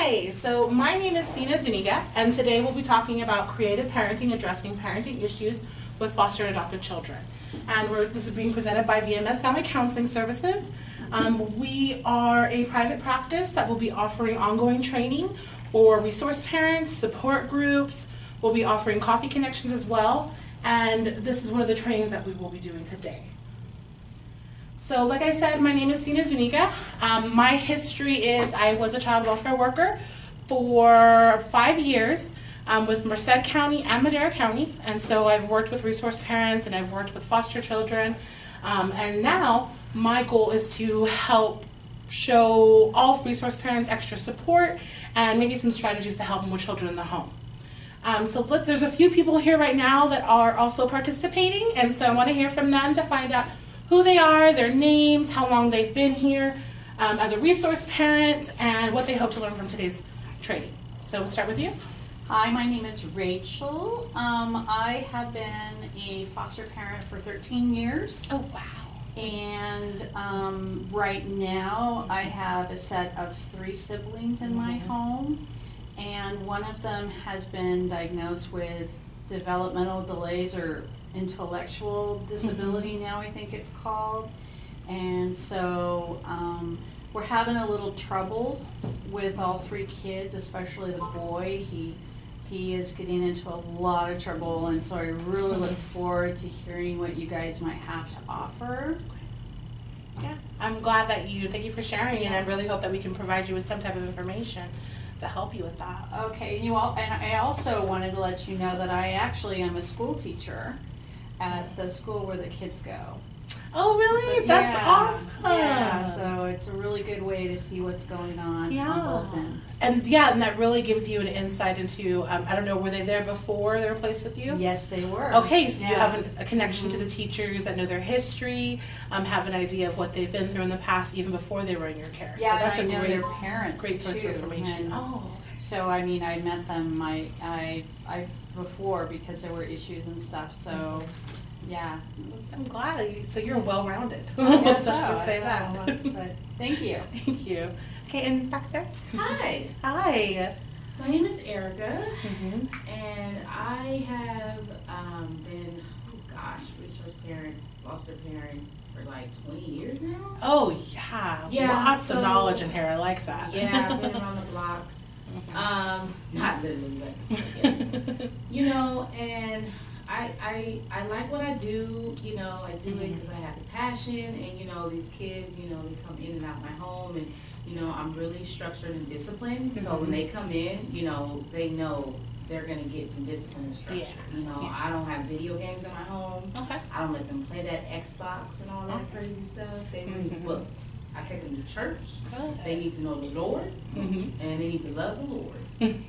Hi, so my name is Sina Zuniga, and today we'll be talking about creative parenting, addressing parenting issues with foster and adopted children. And this is being presented by VMS Family Counseling Services. We are a private practice that will be offering ongoing training for resource parents, support groups. We'll be offering coffee connections as well, and this is one of the trainings that we will be doing today. So like I said, my name is Sina Zuniga. My history is I was a child welfare worker for 5 years with Merced County and Madera County. And so I've worked with resource parents and I've worked with foster children. And now my goal is to help show all resource parents extra support and maybe some strategies to help them with children in the home. There's a few people here right now that are also participating. And so I want to hear from them to find out who they are, their names, how long they've been here as a resource parent, and what they hope to learn from today's training. So we'll start with you. Hi, my name is Rachel. I have been a foster parent for 13 years. Oh, wow. And right now I have a set of 3 siblings in my home, and one of them has been diagnosed with developmental delays or intellectual disability now, I think it's called. And so we're having a little trouble with all 3 kids, especially the boy. He is getting into a lot of trouble, and so I really look forward to hearing what you guys might have to offer. Yeah, I'm glad that thank you for sharing, and I really hope that we can provide you with some type of information to help you with that. Okay, and I also wanted to let you know that I actually am a school teacher at the school where the kids go. Oh, really? So, that's yeah, awesome. Yeah, so it's a really good way to see what's going on both ends. And that really gives you an insight into, I don't know, were they there before they were placed with you? Yes, they were. Okay, so you have a connection to the teachers that know their history, have an idea of what they've been through in the past, even before they were in your care. Yeah, so that's and I know great, their parents great source too, of information. So I mean, I met them I before because there were issues and stuff. So. Yeah. I'm glad. So you're well-rounded. I guess so. Say that. But thank you. Thank you. Okay, and back there. Hi. Hi. My name is Erica, and I have been, resource parent, foster parent for like 20 years now. Oh, yeah. Lots of knowledge in here. I like that. Yeah, I've been around the block. Not literally, but yeah. And I like what I do, I do it because I have the passion, and these kids, they come in and out of my home, and I'm really structured and disciplined, so when they come in, they know they're going to get some discipline and structure. I don't have video games in my home. Okay. I don't let them play that Xbox and all that crazy stuff. They read books. I take them to church. Good. They need to know the Lord, and they need to love the Lord,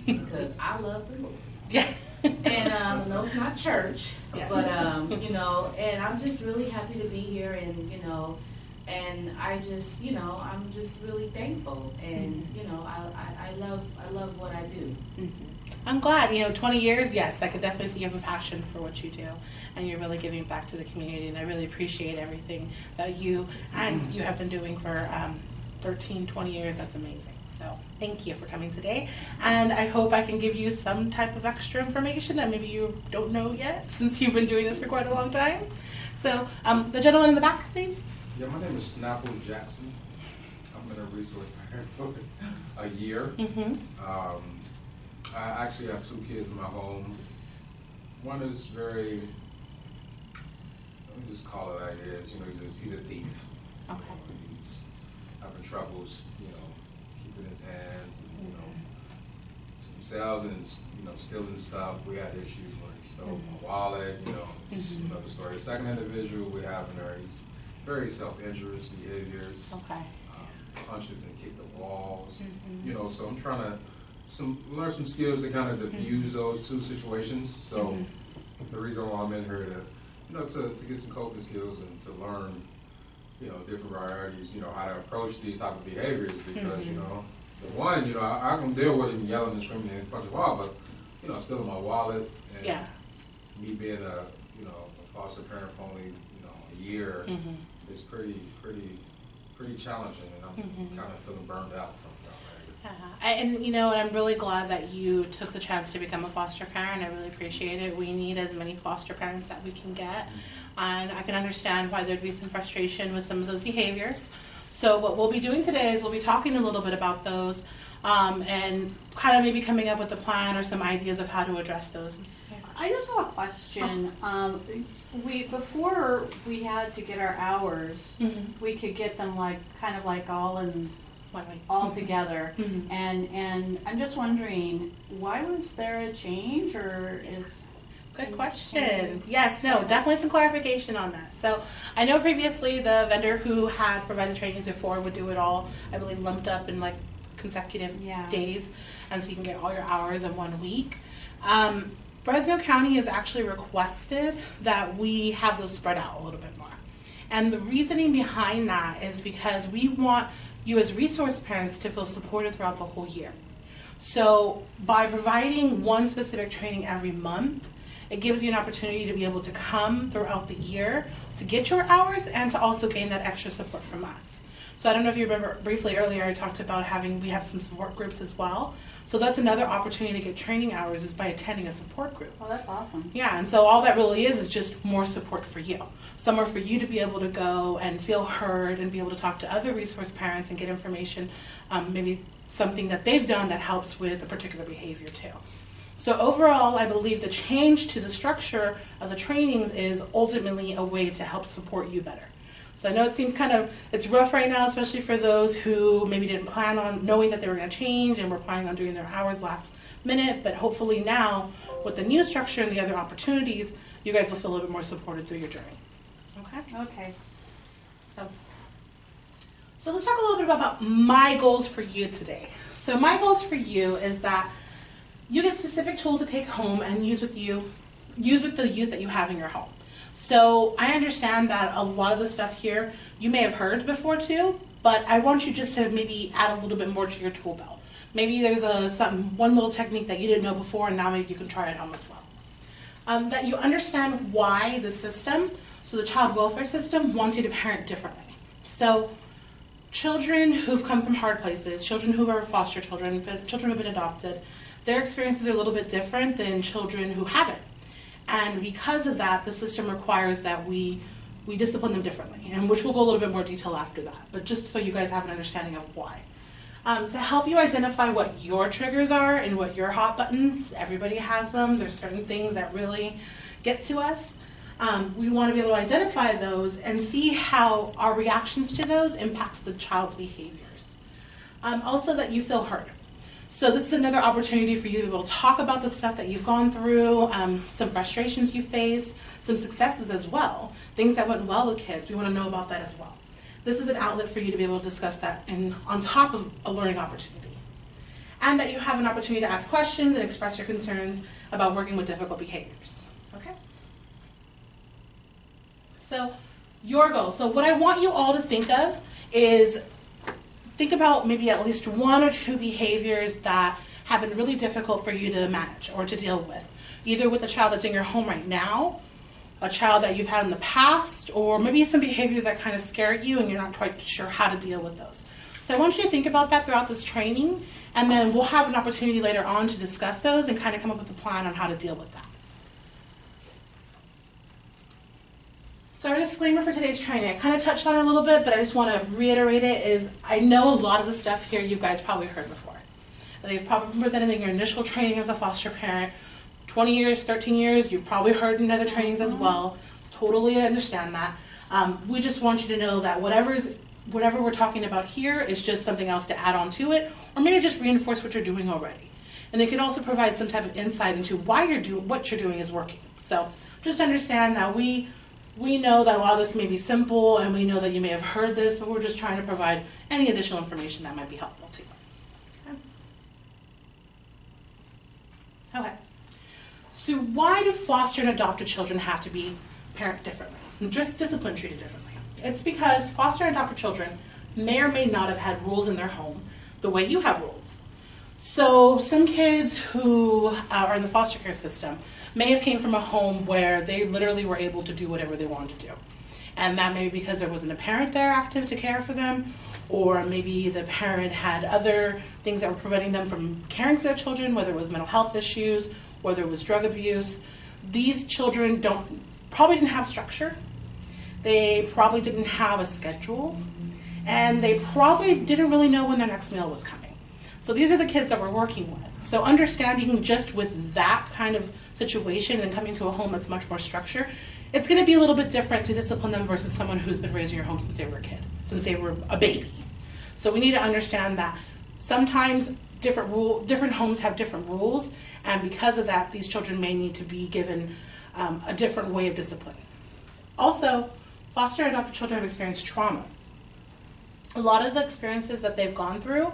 because I love the Lord. Yeah. And no, it's not church, but and I'm just really happy to be here, and I just, I'm just really thankful, and I love what I do. I'm glad. 20 years, yes, I could definitely see you have a passion for what you do, and you're really giving back to the community, and I really appreciate everything that you have been doing for 13, 20 years. That's amazing. So thank you for coming today, and I hope I can give you some type of extra information that maybe you don't know yet, since you've been doing this for quite a long time. So the gentleman in the back, please. Yeah, my name is Snapple Jackson. I've been a resource parent for a year. I actually have 2 kids in my home. One is very, let me just call it like it is, he's a thief. Okay. He's having troubles, keeping his hands, and, himself, and, stealing stuff. We had issues when he stole my wallet, it's another story. The second individual we have in there, he's very self-injurious behaviors. Okay. Punches and kick the walls. So I'm trying to learn some skills to kind of diffuse those 2 situations. So the reason why I'm in here to get some coping skills and to learn, different varieties, how to approach these type of behaviors, because the one, I can deal with him yelling and screaming and punching the wall, but stealing my wallet, and me being a foster parent for only a year is pretty challenging, and I'm kind of feeling burned out from that. And you know, and I'm really glad that you took the chance to become a foster parent. I really appreciate it. We need as many foster parents that we can get. And I can understand why there'd be some frustration with some of those behaviors. So what we'll be doing today is we'll be talking a little bit about those and kind of maybe coming up with a plan or some ideas of how to address those. I just have a question. Before we had to get our hours, we could get them kind of all in all together. And I'm just wondering, why was there a change, or is? Good question. Yes, no, definitely some clarification on that. So I know previously the vendor who had provided trainings before would do it all, I believe, lumped up in consecutive days, and so you can get all your hours in 1 week. Fresno County has actually requested that we have those spread out a little bit more. And the reasoning behind that is because we want you as resource parents to feel supported throughout the whole year. So by providing one specific training every month, it gives you an opportunity to be able to come throughout the year to get your hours and to also gain that extra support from us. So I don't know if you remember briefly earlier I talked about we have some support groups as well. So that's another opportunity to get training hours is by attending a support group. Oh, that's awesome. Yeah, and so all that really is just more support for you. Somewhere for you to be able to go and feel heard and be able to talk to other resource parents and get information, maybe something that they've done that helps with a particular behavior too. So overall, I believe the change to the structure of the trainings is ultimately a way to help support you better. So I know it seems it's rough right now, especially for those who maybe didn't plan on knowing that they were going to change and were planning on doing their hours last minute, but hopefully now, with the new structure and the other opportunities, you guys will feel a little bit more supported through your journey. Okay? Okay. So let's talk a little bit about my goals for you today. So my goals for you is that you get specific tools to take home and use with the youth that you have in your home. So I understand that a lot of the stuff here you may have heard before too, but I want you just to maybe add a little bit more to your tool belt. Maybe there's one little technique that you didn't know before and now maybe you can try it home as well. That you understand why the system, so the child welfare system, wants you to parent differently. So children who've come from hard places, children who are foster children, children who've been adopted, their experiences are a little bit different than children who haven't. And because of that, the system requires that we discipline them differently, and which we'll go a little bit more detail after that, but just so you guys have an understanding of why. To help you identify what your triggers are and what your hot buttons, everybody has them, there's certain things that really get to us. We want to be able to identify those and see how our reactions to those impacts the child's behaviors. Also that you feel heard. So this is another opportunity for you to be able to talk about the stuff that you've gone through, some frustrations you faced, some successes as well, things that went well with kids. We want to know about that as well. This is an outlet for you to be able to discuss that on top of a learning opportunity. And that you have an opportunity to ask questions and express your concerns about working with difficult behaviors. Okay? So your goal. So what I want you all to think of is think about maybe at least one or two behaviors that have been really difficult for you to manage or to deal with, either with the child that's in your home right now, a child that you've had in the past, or maybe some behaviors that kind of scare you and you're not quite sure how to deal with those. So I want you to think about that throughout this training, and then we'll have an opportunity later on to discuss those and kind of come up with a plan on how to deal with that. So our disclaimer for today's training, I kind of touched on it a little bit, but I just want to reiterate it, is I know a lot of the stuff here you guys probably heard before. They've probably been presented in your initial training as a foster parent. 20 years, 13 years, you've probably heard in other trainings as well. Totally understand that. We just want you to know that whatever we're talking about here is just something else to add on to it, or maybe just reinforce what you're doing already. And it can also provide some type of insight into why what you're doing is working. So just understand that we know that a lot of this may be simple, and we know that you may have heard this, but we're just trying to provide any additional information that might be helpful to you. Okay. So why do foster and adopted children have to be parented differently, and just discipline treated differently? It's because foster and adopted children may or may not have had rules in their home the way you have rules. So some kids who are in the foster care system may have came from a home where they literally were able to do whatever they wanted to do. And that may be because there wasn't a parent there active to care for them, or maybe the parent had other things that were preventing them from caring for their children, whether it was mental health issues, whether it was drug abuse. These children probably didn't have structure. They probably didn't have a schedule, and they probably didn't really know when their next meal was coming. So these are the kids that we're working with. So understanding just with that kind of situation and coming to a home that's much more structured, it's going to be a little bit different to discipline them versus someone who's been raised in your home since they were a kid, since they were a baby. So we need to understand that sometimes different homes have different rules, and because of that, these children may need to be given a different way of discipline. Also, foster and adopted children have experienced trauma. A lot of the experiences that they've gone through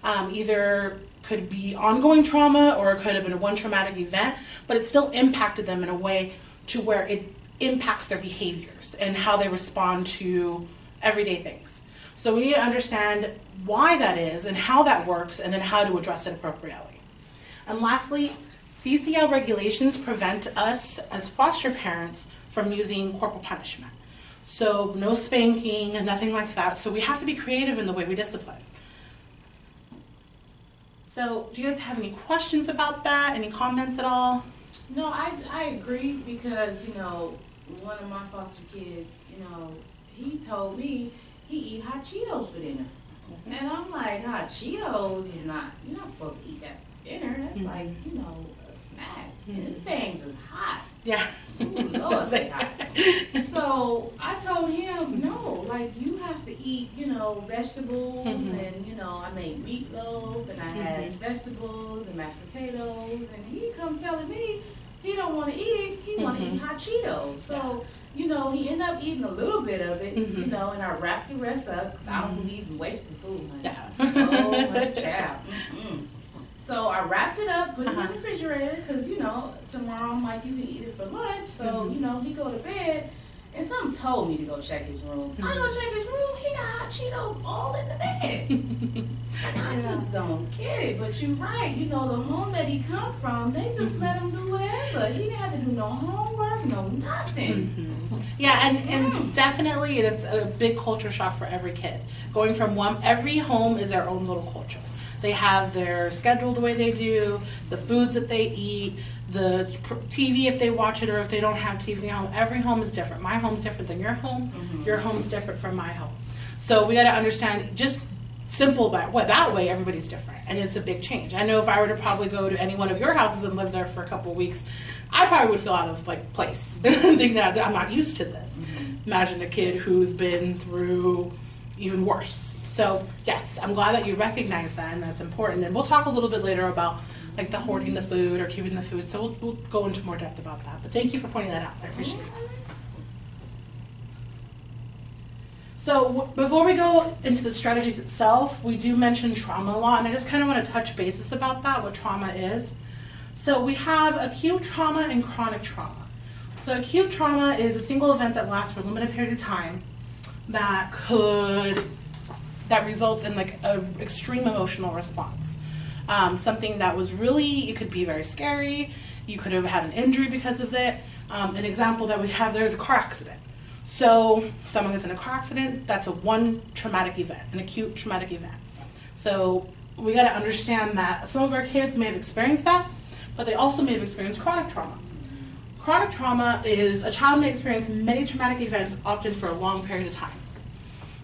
either could be ongoing trauma or it could have been one traumatic event, but it still impacted them in a way to where it impacts their behaviors and how they respond to everyday things. So we need to understand why that is and how that works and then how to address it appropriately. And lastly, CCL regulations prevent us as foster parents from using corporal punishment. So no spanking and nothing like that. So we have to be creative in the way we discipline. So do you guys have any questions about that? Any comments at all? No, I agree because, you know, one of my foster kids, you know, he told me he eat hot Cheetos for dinner. Mm-hmm. And I'm like, hot Cheetos is not, you're not supposed to eat that for dinner. That's mm-hmm. like, you know, a snack. Mm-hmm. And them things is hot. Yeah. Ooh, Lord, they hot. So I told him, no, like you have to eat, you know, vegetables mm-hmm. and, you know, I made meatloaf and I had mm-hmm. vegetables and mashed potatoes and he come telling me he don't want to eat it, he want to eat hot Cheetos. So, you know, he ended up eating a little bit of it, mm-hmm. you know, and I wrapped the rest up because I don't believe in wasting food, honey. Yeah. Oh, my child. Mm-mm. So I wrapped it up, put it in the refrigerator, because, you know, tomorrow I'm like, you can eat it for lunch. So, mm-hmm. you know, he go to bed, and something told me to go check his room. Mm-hmm. I go check his room, he got hot Cheetos all in the bed. And I just don't get it. But you're right, you know, the home that he come from, they just mm-hmm. let him do whatever. He didn't have to do no homework, no nothing. Mm-hmm. Yeah, and definitely it's a big culture shock for every kid. Going from every home is their own little culture. They have their schedule the way they do, the foods that they eat, the TV if they watch it or if they don't have TV at home. Every home is different. My home's different than your home. Mm-hmm. Your home's different from my home. So we got to understand just simple that way everybody's different, and it's a big change. I know if I were to probably go to any one of your houses and live there for a couple of weeks, I probably would feel out of place and think that I'm not used to this. Mm-hmm. Imagine a kid who's been through even worse. So yes, I'm glad that you recognize that and that's important. And we'll talk a little bit later about like the hoarding the food or keeping the food. So we'll go into more depth about that. But thank you for pointing that out. I appreciate it. So before we go into the strategies itself, we do mention trauma a lot, and I just kind of want to touch bases about that, what trauma is. So we have acute trauma and chronic trauma. So acute trauma is a single event that lasts for a limited period of time that results in like an extreme emotional response. Something that was really, it could be very scary, you could have had an injury because of it. An example that we have there is a car accident. So someone gets in a car accident, that's one traumatic event, an acute traumatic event. So we got to understand that some of our kids may have experienced that, but they also may have experienced chronic trauma. Chronic trauma is a child may experience many traumatic events, often for a long period of time.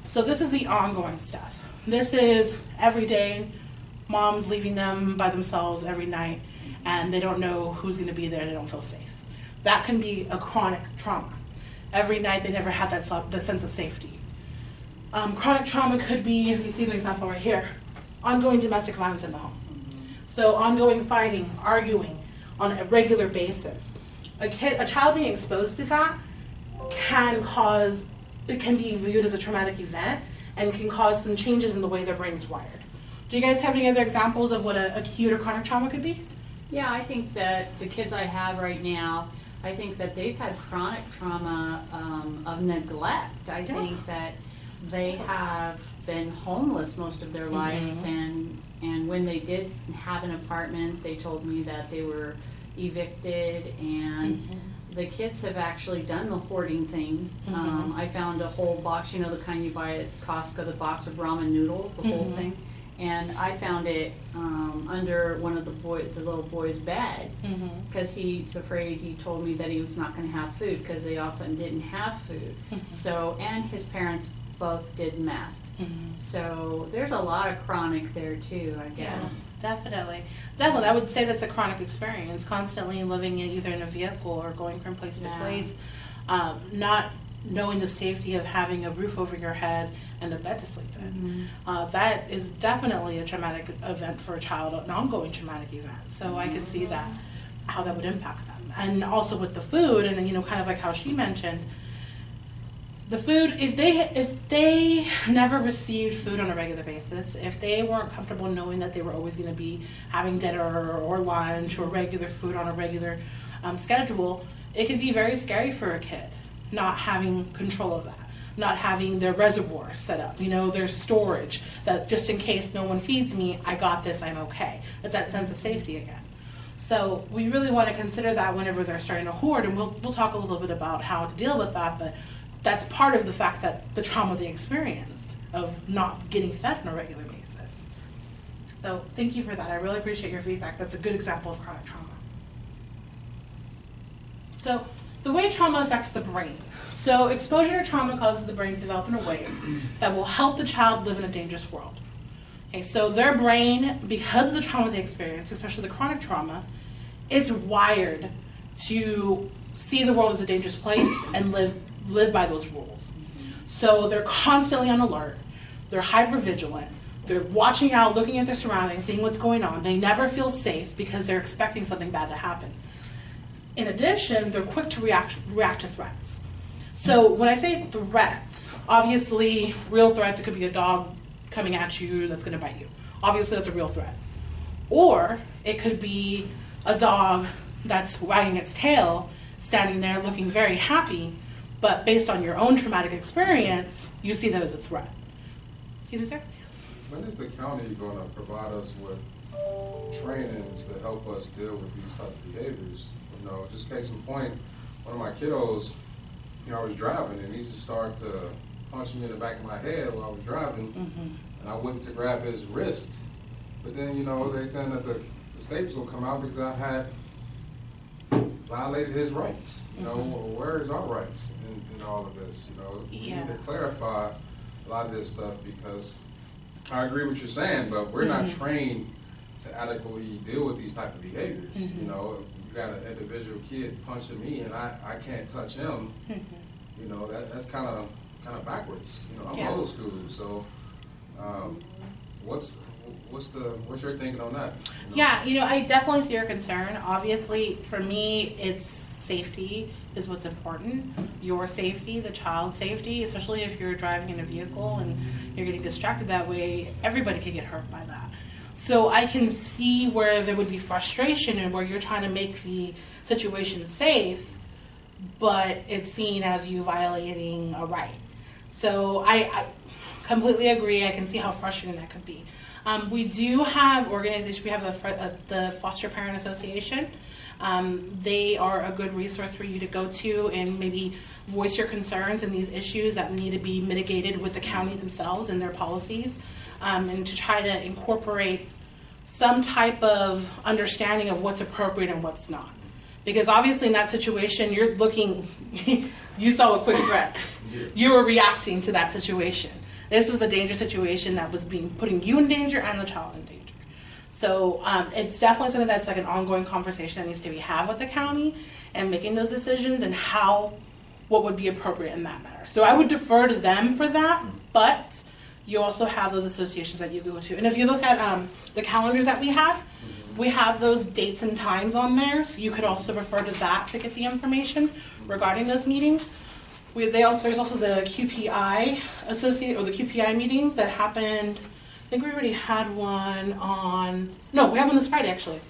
So this is the ongoing stuff. This is every day, mom's leaving them by themselves every night, and they don't know who's going to be there, they don't feel safe. That can be a chronic trauma. Every night they never had the sense of safety. Chronic trauma could be, you see the example right here, ongoing domestic violence in the home. So ongoing fighting, arguing on a regular basis. A child being exposed to that it can be viewed as a traumatic event and can cause some changes in the way their brain is wired. Do you guys have any other examples of what an acute or chronic trauma could be? Yeah, I think that the kids I have right now, I think that they've had chronic trauma of neglect. I think that they have been homeless most of their lives, and when they did have an apartment, they told me that they were evicted, and the kids have actually done the hoarding thing. I found a whole box, you know, the kind you buy at Costco, the box of ramen noodles, the whole thing. And I found it under one of the little boy's bed, because he's afraid. He told me that he was not going to have food because they often didn't have food. So, and his parents both did meth. So there's a lot of chronic there too, I guess. Yes, definitely. Definitely, I would say that's a chronic experience, constantly living either in a vehicle or going from place to place, not knowing the safety of having a roof over your head and a bed to sleep in. That is definitely a traumatic event for a child, an ongoing traumatic event. So I could see that, how that would impact them. And also with the food, and you know, kind of like how she mentioned, the food, if they never received food on a regular basis, if they weren't comfortable knowing that they were always going to be having dinner or lunch or regular food on a regular schedule, it could be very scary for a kid not having control of that, not having their reservoir set up, you know, their storage, that just in case no one feeds me, I got this, I'm okay. It's that sense of safety again. So we really want to consider that whenever they're starting to hoard, and we'll talk a little bit about how to deal with that, but that's part of the fact that the trauma they experienced of not getting fed on a regular basis. So thank you for that. I really appreciate your feedback. That's a good example of chronic trauma. So the way trauma affects the brain. So exposure to trauma causes the brain to develop in a way that will help the child live in a dangerous world. Okay, so their brain, because of the trauma they experience, especially the chronic trauma, it's wired to see the world as a dangerous place and live by those rules. So they're constantly on alert, they're hypervigilant, they're watching out, looking at their surroundings, seeing what's going on. They never feel safe because they're expecting something bad to happen. In addition, they're quick to react to threats. So when I say threats, obviously real threats, it could be a dog coming at you that's going to bite you. Obviously that's a real threat. Or it could be a dog that's wagging its tail, standing there looking very happy, but based on your own traumatic experience, you see that as a threat. Excuse me, sir? When is the county going to provide us with trainings to help us deal with these type of behaviors? You know, just case in point, one of my kiddos, you know, I was driving and he just started to punch me in the back of my head while I was driving, and I went to grab his wrist, but then, you know, they saying that the staples will come out because I had violated his rights. You know, where is our rights in all of this? You know, we need to clarify a lot of this stuff, because I agree with what you're saying, but we're not trained to adequately deal with these type of behaviors. You know, you got an individual kid punching me and I can't touch him. You know, that's kind of backwards. You know, I'm old school, so what's your thinking on that? You know? Yeah, you know, I definitely see your concern. Obviously, for me, it's safety is what's important. Your safety, the child's safety, especially if you're driving in a vehicle and you're getting distracted that way, everybody could get hurt by that. So I can see where there would be frustration and where you're trying to make the situation safe, but it's seen as you violating a right. So I completely agree. I can see how frustrating that could be. We do have organizations. We have the Foster Parent Association. They are a good resource for you to go to and maybe voice your concerns and these issues that need to be mitigated with the county themselves and their policies, and to try to incorporate some type of understanding of what's appropriate and what's not. Because obviously in that situation, you're looking, you saw a quick threat. You were reacting to that situation. This was a dangerous situation that was putting you in danger and the child in danger. So it's definitely something that's like an ongoing conversation that needs to be had with the county and making those decisions and what would be appropriate in that matter. So I would defer to them for that, but you also have those associations that you go to. And if you look at the calendars that we have those dates and times on there, so you could also refer to that to get the information regarding those meetings. There's also the QPI the QPI meetings that happened. I think we already had one we have one this Friday actually,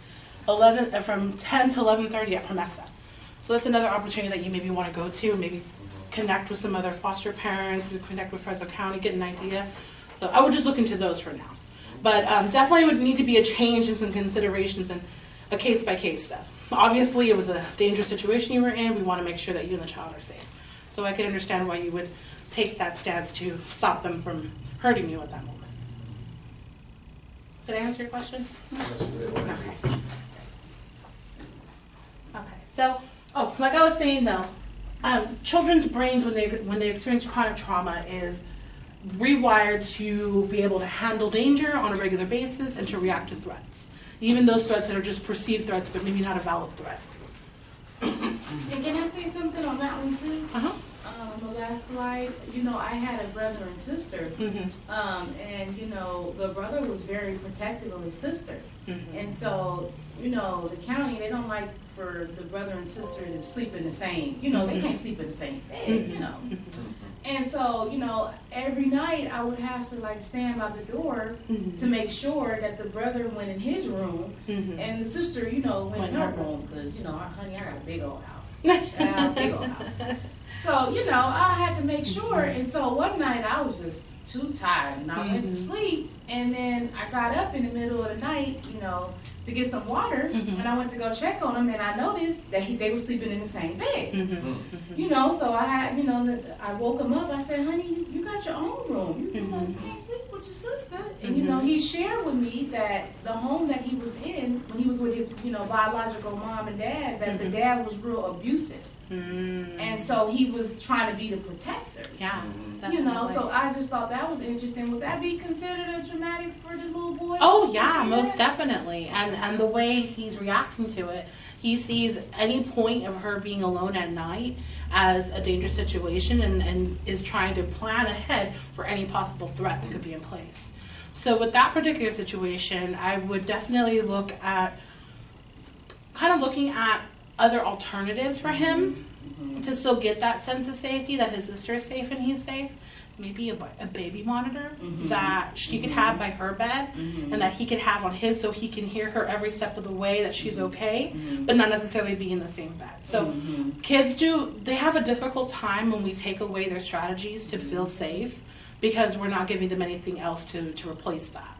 from 10 to 11:30 at Promesa. So that's another opportunity that you maybe want to go to, maybe connect with some other foster parents, maybe connect with Fresno County, get an idea. So I would just look into those for now. But definitely would need to be a change in some considerations. And a case-by-case stuff. Obviously, it was a dangerous situation you were in. We want to make sure that you and the child are safe. So I can understand why you would take that stance to stop them from hurting you at that moment. Did I answer your question? Okay. Okay. So, like I was saying though, children's brains when they experience chronic trauma is rewired to be able to handle danger on a regular basis and to react to threats. Even those threats that are just perceived threats, but maybe not a valid threat. And can I say something on that one too? The last slide, I had a brother and sister, and the brother was very protective of his sister, and so the county, they don't like for the brother and sister to sleep in the same, they can't sleep in the same bed, and so every night I would have to stand by the door to make sure that the brother went in his room and the sister went in her room, because honey, I got a big old house. I got a big old house. So, I had to make sure, and so one night I was just too tired, and I went to sleep, and then I got up in the middle of the night, to get some water, and I went to go check on them, and I noticed that they were sleeping in the same bed. So I had, I woke him up, I said, honey, you got your own room, you can't sleep with your sister. And, he shared with me that the home that he was in, when he was with his, biological mom and dad, that the dad was real abusive. And so he was trying to be the protector. Yeah, so I just thought that was interesting. Would that be considered a traumatic for the little boy? Oh yeah, most definitely. And the way he's reacting to it, he sees any point of her being alone at night as a dangerous situation and is trying to plan ahead for any possible threat that could be in place. So with that particular situation, I would definitely look at looking at other alternatives for him to still get that sense of safety, that his sister is safe and he's safe. Maybe a baby monitor that she could have by her bed and that he could have on his, so he can hear her every step of the way, that she's okay, but not necessarily be in the same bed. So kids they have a difficult time when we take away their strategies to feel safe, because we're not giving them anything else to replace that.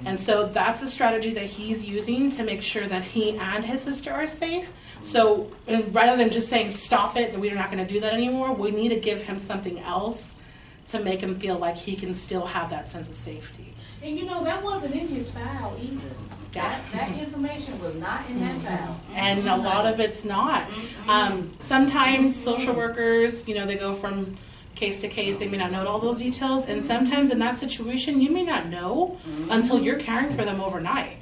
And so that's a strategy that he's using to make sure that he and his sister are safe. So rather than just saying, stop it, that we're not gonna do that anymore, we need to give him something else to make him feel like he can still have that sense of safety. And that wasn't in his file either. Yeah. That information was not in that file. And a lot of it's not. Sometimes social workers, they go from case to case, they may not know all those details, and sometimes in that situation you may not know until you're caring for them overnight.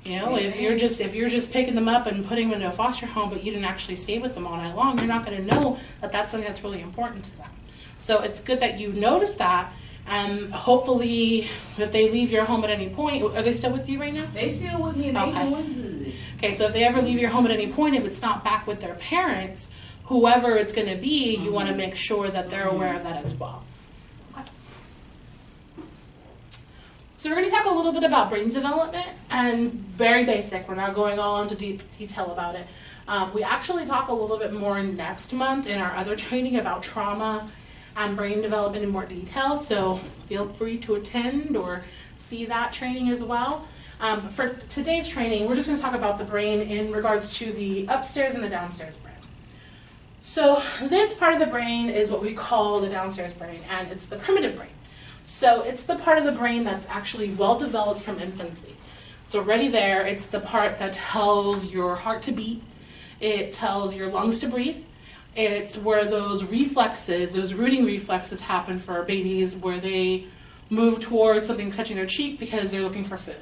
If you're just picking them up and putting them into a foster home, but you didn't actually stay with them all night long, you're not going to know that that's something that's really important to them. So it's good that you notice that, and hopefully if they leave your home at any point, are they still with you right now? They still with me, and they doing good. Okay, so if they ever leave your home at any point, if it's not back with their parents, whoever it's going to be, you want to make sure that they're aware of that as well. Okay. So we're going to talk a little bit about brain development, and very basic. We're not going all into deep detail about it. We actually talk a little bit more next month in our other training about trauma and brain development in more detail, so feel free to attend or see that training as well. But for today's training, we're just going to talk about the brain in regards to the upstairs and the downstairs brain. So this part of the brain is what we call the downstairs brain, and it's the primitive brain. So it's the part of the brain that's actually well developed from infancy. It's already there. It's the part that tells your heart to beat. It tells your lungs to breathe. It's where those reflexes, those rooting reflexes happen for babies, where they move towards something touching their cheek because they're looking for food.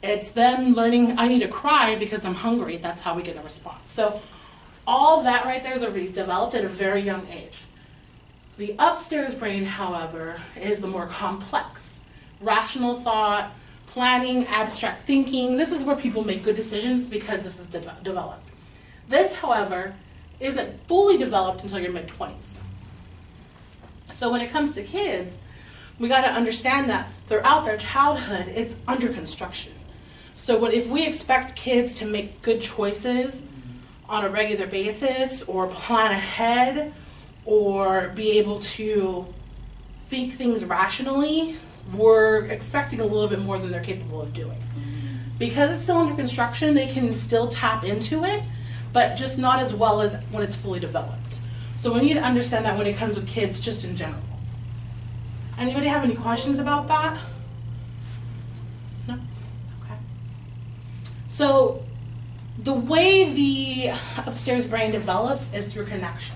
It's them learning, I need to cry because I'm hungry. That's how we get a response. So all that right there is already developed at a very young age. The upstairs brain, however, is the more complex. Rational thought, planning, abstract thinking. This is where people make good decisions because this is developed. This, however, isn't fully developed until your mid-20s. So when it comes to kids, we got to understand that throughout their childhood, it's under construction. So if we expect kids to make good choices on a regular basis, or plan ahead, or be able to think things rationally, we're expecting a little bit more than they're capable of doing. Because it's still under construction, they can still tap into it, but just not as well as when it's fully developed. So we need to understand that when it comes with kids, just in general. Anybody have any questions about that? No? Okay. So the way the upstairs brain develops is through connections.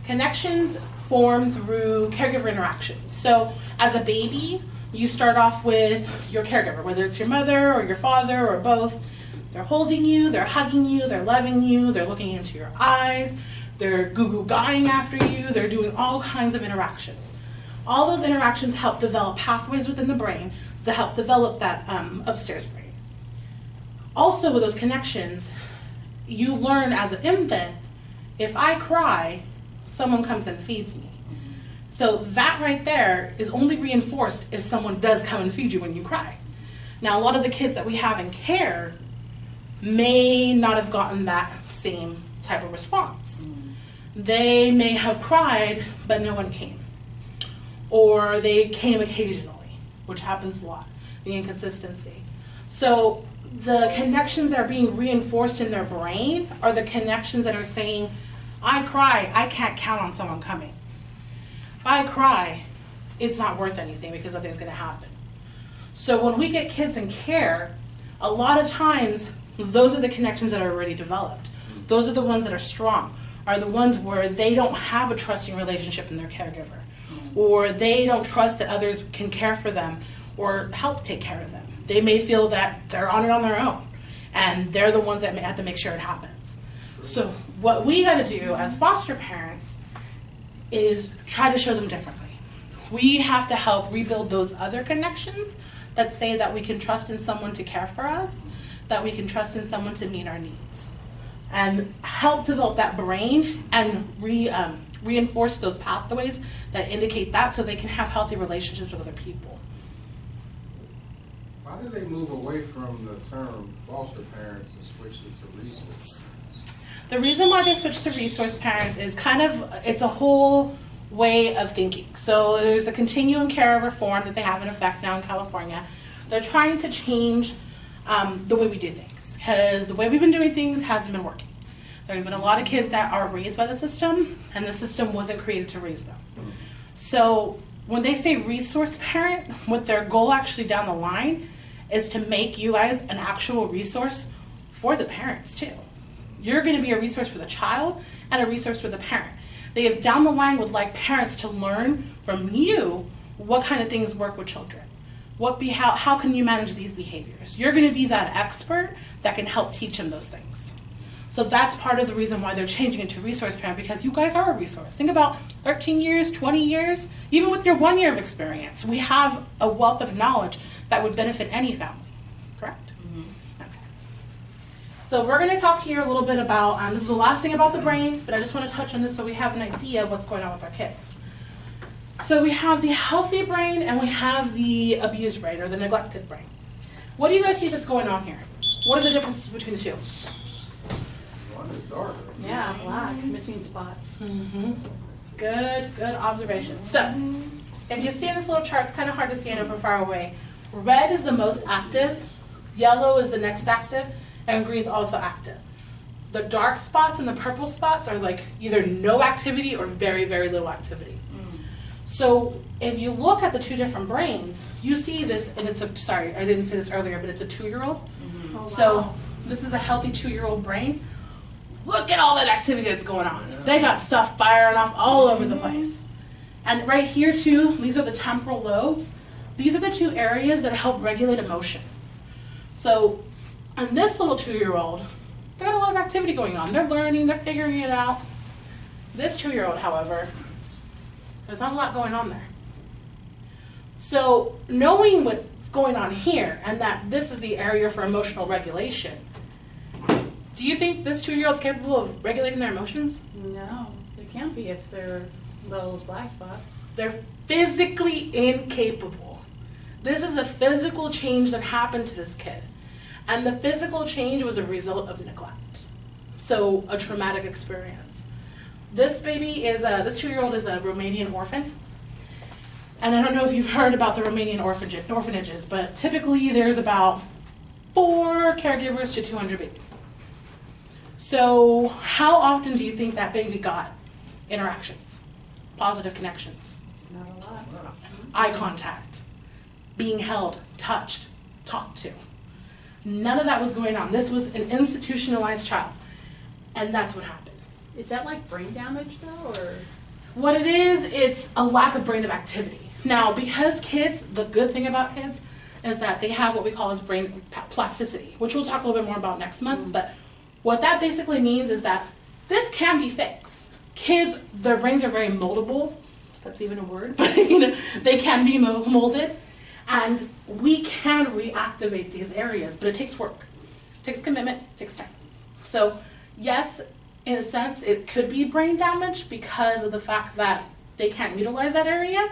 Connections form through caregiver interactions. So as a baby, you start off with your caregiver, whether it's your mother or your father or both. They're holding you, they're hugging you, they're loving you, they're looking into your eyes, they're goo-goo-guying after you, they're doing all kinds of interactions. All those interactions help develop pathways within the brain to help develop that upstairs brain. Also with those connections, you learn as an infant, if I cry, someone comes and feeds me. So that right there is only reinforced if someone does come and feed you when you cry. Now a lot of the kids that we have in care may not have gotten that same type of response. They may have cried, but no one came. Or they came occasionally, which happens a lot, the inconsistency. So the connections that are being reinforced in their brain are the connections that are saying, I cry, I can't count on someone coming. If I cry, it's not worth anything because nothing's going to happen. So when we get kids in care, a lot of times, those are the connections that are already developed. Those are the ones that are strong, are the ones where they don't have a trusting relationship in their caregiver, or they don't trust that others can care for them or help take care of them. They may feel that they're on it on their own, and they're the ones that have to make sure it happens. So what we got to do as foster parents is try to show them differently. We have to help rebuild those other connections that say that we can trust in someone to care for us, that we can trust in someone to meet our needs, and help develop that brain and reinforce those pathways that indicate that so they can have healthy relationships with other people. Why did they move away from the term foster parents and switch it to resource parents? The reason why they switched to resource parents is it's a whole way of thinking. So there's the continuum care reform that they have in effect now in California. They're trying to change the way we do things, because the way we've been doing things hasn't been working. There's been a lot of kids that are raised by the system, and the system wasn't created to raise them. So when they say resource parent, what their goal actually down the line is to make you guys an actual resource for the parents too. You're going to be a resource for the child and a resource for the parent. They have down the line would like parents to learn from you what kind of things work with children. How can you manage these behaviors? You're going to be that expert that can help teach them those things. So that's part of the reason why they're changing it to resource parent, because you guys are a resource. Think about 13 years, 20 years, even with your 1 year of experience. We have a wealth of knowledge that would benefit any family, correct? Mm-hmm. Okay. So we're going to talk here a little bit about, this is the last thing about the brain, but I just want to touch on this so we have an idea of what's going on with our kids. So we have the healthy brain and we have the abused brain, or the neglected brain. What do you guys see that's going on here? What are the differences between the two? One is darker. Yeah, black, missing spots. Mm-hmm. Good observation. So, if you see in this little chart, it's kind of hard to see it from far away. Red is the most active, yellow is the next active, and green is also active. The dark spots and the purple spots are like either no activity or very, very little activity. So if you look at the two different brains, you see this, and sorry, I didn't say this earlier, but it's a 2-year-old. Mm-hmm. Oh, wow. So this is a healthy 2-year-old brain. Look at all that activity that's going on. Yeah. They got stuff firing off all over the place. And right here too, these are the temporal lobes. These are the two areas that help regulate emotion. So on this little 2-year-old, they got a lot of activity going on. They're learning, they're figuring it out. This 2-year-old, however, there's not a lot going on there. So knowing what's going on here and that this is the area for emotional regulation, do you think this 2-year-old's capable of regulating their emotions? No, they can't be if they're those black spots. They're physically incapable. This is a physical change that happened to this kid. And the physical change was a result of neglect. So a traumatic experience. This baby is, this 2-year-old is a Romanian orphan. And I don't know if you've heard about the Romanian orphanages, but typically there's about 4 caregivers to 200 babies. So how often do you think that baby got interactions, positive connections, Not a lot. eye contact, being held, touched, talked to? None of that was going on. This was an institutionalized child, and that's what happened. Is that like brain damage though, or? What it is, it's a lack of brain activity. Now, because kids, the good thing about kids is that they have what we call as brain plasticity, which we'll talk a little bit more about next month, but what that basically means is that this can be fixed. Kids, their brains are very moldable. That's even a word, but they can be molded. And we can reactivate these areas, but it takes work. It takes commitment, it takes time. So yes, in a sense, it could be brain damage because of the fact that they can't utilize that area,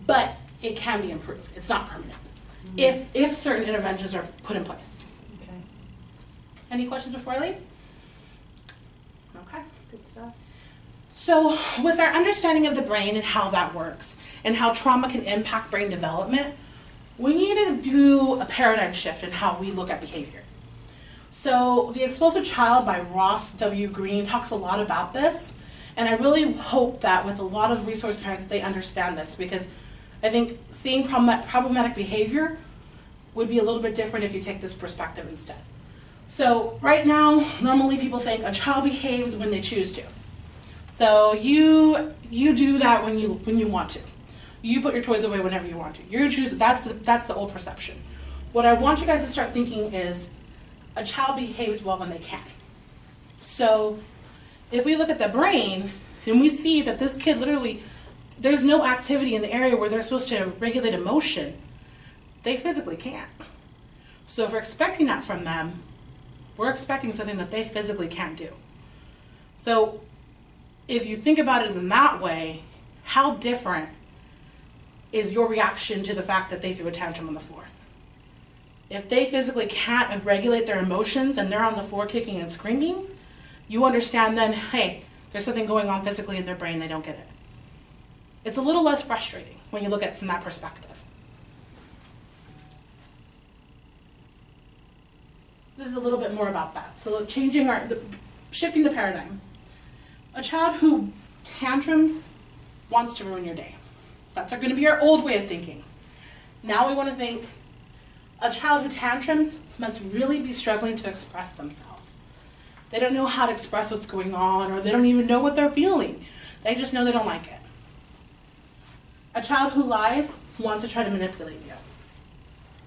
but it can be improved. It's not permanent. If certain interventions are put in place. Okay, Any questions before I leave? Okay. good stuff. So with our understanding of the brain and how that works and how trauma can impact brain development, we need to do a paradigm shift in how we look at behavior. So The Explosive Child by Ross W. Green talks a lot about this, and I really hope that with a lot of resource parents they understand this, because I think seeing problematic behavior would be a little bit different if you take this perspective instead. So right now, normally people think a child behaves when they choose to. So you do that when you want to. You put your toys away whenever you want to. You choose. That's the old perception. What I want you guys to start thinking is a child behaves well when they can. So if we look at the brain and we see that this kid literally, there's no activity in the area where they're supposed to regulate emotion, they physically can't. So if we're expecting that from them, we're expecting something that they physically can't do. So if you think about it in that way, how different is your reaction to the fact that they threw a tantrum on the floor? If they physically can't regulate their emotions and they're on the floor kicking and screaming, you understand then, hey, there's something going on physically in their brain, they don't get it. It's a little less frustrating when you look at it from that perspective. This is a little bit more about that. So shifting the paradigm. A child who tantrums wants to ruin your day. That's going to be our old way of thinking. Now we want to think a child who tantrums must really be struggling to express themselves. They don't know how to express what's going on, or they don't even know what they're feeling. They just know they don't like it. A child who lies wants to try to manipulate you.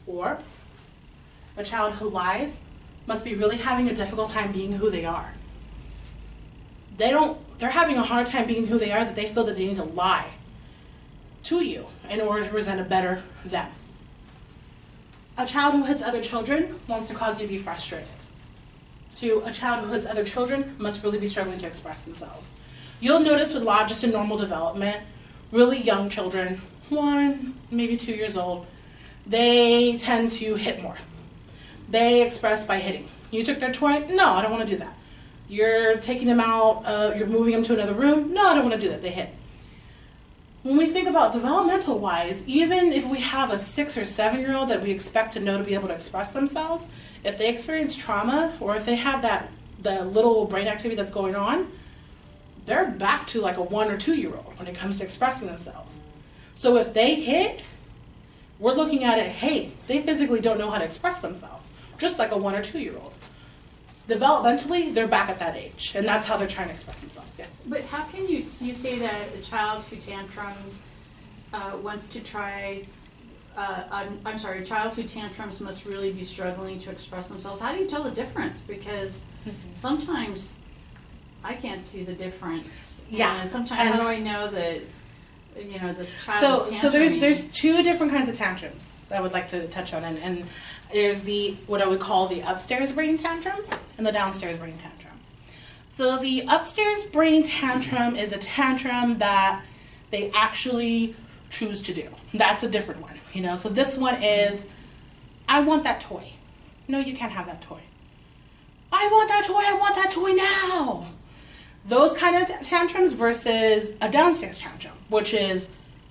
Or a child who lies must be really having a difficult time being who they are. They're having a hard time being who they are, that they feel that they need to lie to you in order to present a better them. A child who hits other children wants to cause you to be frustrated. A child who hits other children must really be struggling to express themselves. You'll notice with just in normal development, really young children, 1, maybe 2 years old, they tend to hit more. They express by hitting. You took their toy? No, I don't want to do that. You're taking them out, you're moving them to another room? No, I don't want to do that. They hit. When we think about developmental-wise, even if we have a 6 or 7-year-old that we expect to know to be able to express themselves, if they experience trauma or if they have the little brain activity that's going on, they're back to like a 1 or 2-year-old when it comes to expressing themselves. So if they hit, we're looking at it, hey, they physically don't know how to express themselves, just like a 1 or 2-year-old. Developmentally, they're back at that age, and that's how they're trying to express themselves, yes. But how can you say that a child who tantrums wants to try, a child who tantrums must really be struggling to express themselves? How do you tell the difference? Because sometimes I can't see the difference. Yeah. And sometimes how do I know that, this child is So tantruming? there's 2 different kinds of tantrums I would like to touch on, and there's what I would call the upstairs brain tantrum and the downstairs brain tantrum. So the upstairs brain tantrum is a tantrum that they actually choose to do. That's a different one, So this one is, I want that toy. No, you can't have that toy. I want that toy now. Those kind of tantrums versus a downstairs tantrum, which is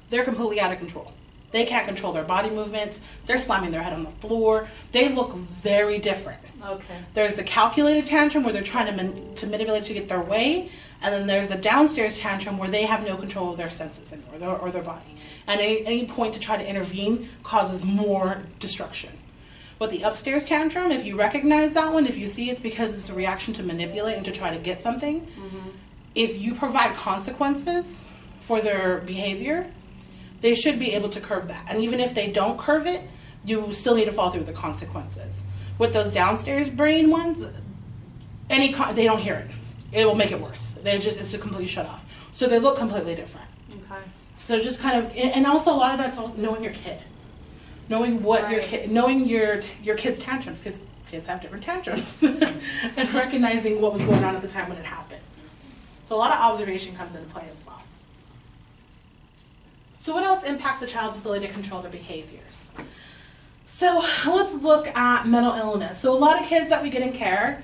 they're completely out of control. They can't control their body movements. They're slamming their head on the floor. They look very different. Okay. There's the calculated tantrum where they're trying to manipulate to get their way, and then there's the downstairs tantrum where they have no control of their senses anymore, or their body. And any point to try to intervene causes more destruction. With the upstairs tantrum, if you recognize that one, if you see it's because it's a reaction to manipulate and to try to get something, if you provide consequences for their behavior, they should be able to curb that. And even if they don't curb it, you still need to follow through with the consequences. With those downstairs brain ones, they don't hear it. It will make it worse. It's a complete shut off. So they look completely different. Okay. So just kind of, and also a lot of that's also knowing your kid. Knowing what your kid, knowing your kid's tantrums. Kids have different tantrums. And recognizing what was going on at the time when it happened. So a lot of observation comes into play as well. So what else impacts the child's ability to control their behaviors? So let's look at mental illness. So a lot of kids that we get in care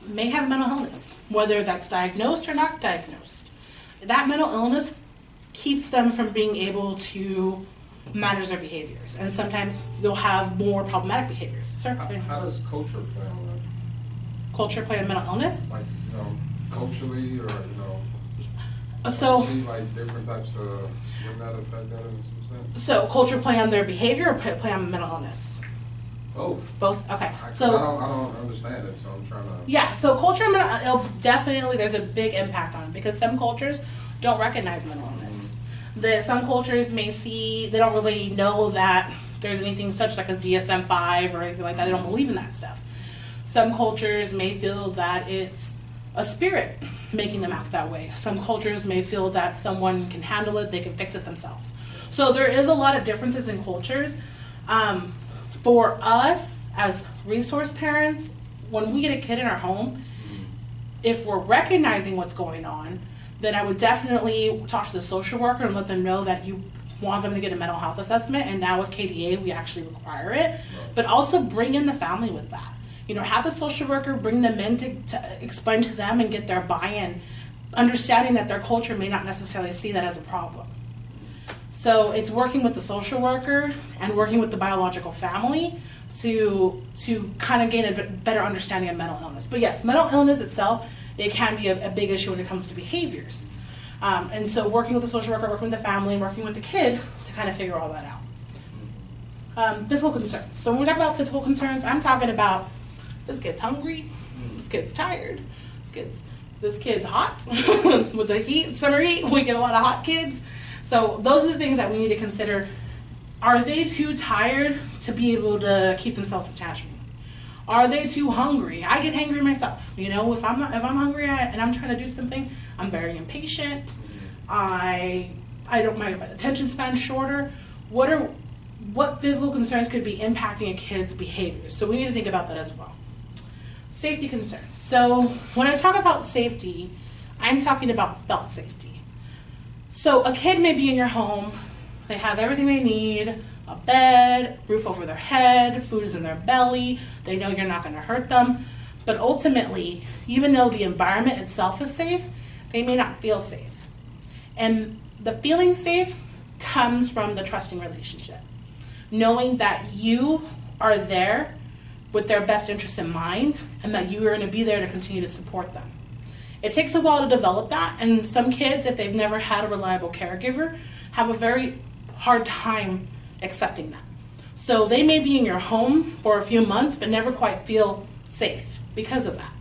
may have mental illness, whether that's diagnosed or not diagnosed. That mental illness keeps them from being able to manage their behaviors. And sometimes they'll have more problematic behaviors. Sir? How does culture play on that? Culture play on mental illness? Like, culturally, or, So, see, like, different types of, wouldn't that affect that in some sense? so culture play on their behavior or play on mental illness? Both. Both? Okay. I So don't understand it, so I'm trying to. yeah, so culture, it'll definitely, there's a big impact on it because some cultures don't recognize mental illness. Some cultures may see, they don't really know that there's anything such like a DSM-5 or anything like that. They don't believe in that stuff. Some cultures may feel that it's a spirit making them act that way. Some cultures may feel that someone can handle it, they can fix it themselves. So there is a lot of differences in cultures. For us as resource parents, when we get a kid in our home, if we're recognizing what's going on, then I would definitely talk to the social worker and let them know that you want them to get a mental health assessment, and now with KDA we actually require it. But also bring in the family with that. Have the social worker bring them in to explain to them and get their buy-in, understanding that their culture may not necessarily see that as a problem. So it's working with the social worker and working with the biological family to kind of gain a better understanding of mental illness. But yes, mental illness itself, it can be a big issue when it comes to behaviors. And so working with the social worker, working with the family, working with the kid to kind of figure all that out. Physical concerns. So when we talk about physical concerns, I'm talking about this kid's hungry, this kid's tired, this kid's hot. With the heat, summer heat, we get a lot of hot kids. So those are the things that we need to consider. Are they too tired to be able to keep themselves from tantruming? Are they too hungry? I get hangry myself. If I'm hungry and I'm trying to do something, I'm very impatient. My attention span's shorter. What physical concerns could be impacting a kid's behaviors? So we need to think about that as well. Safety concerns. So when I talk about safety, I'm talking about felt safety. So a kid may be in your home, they have everything they need, a bed, roof over their head, food is in their belly, they know you're not going to hurt them, but ultimately, even though the environment itself is safe, they may not feel safe. And the feeling safe comes from the trusting relationship. Knowing that you are there with their best interest in mind and that you are going to be there to continue to support them. It takes a while to develop that, and some kids, if they've never had a reliable caregiver, have a very hard time accepting that. So they may be in your home for a few months but never quite feel safe because of that.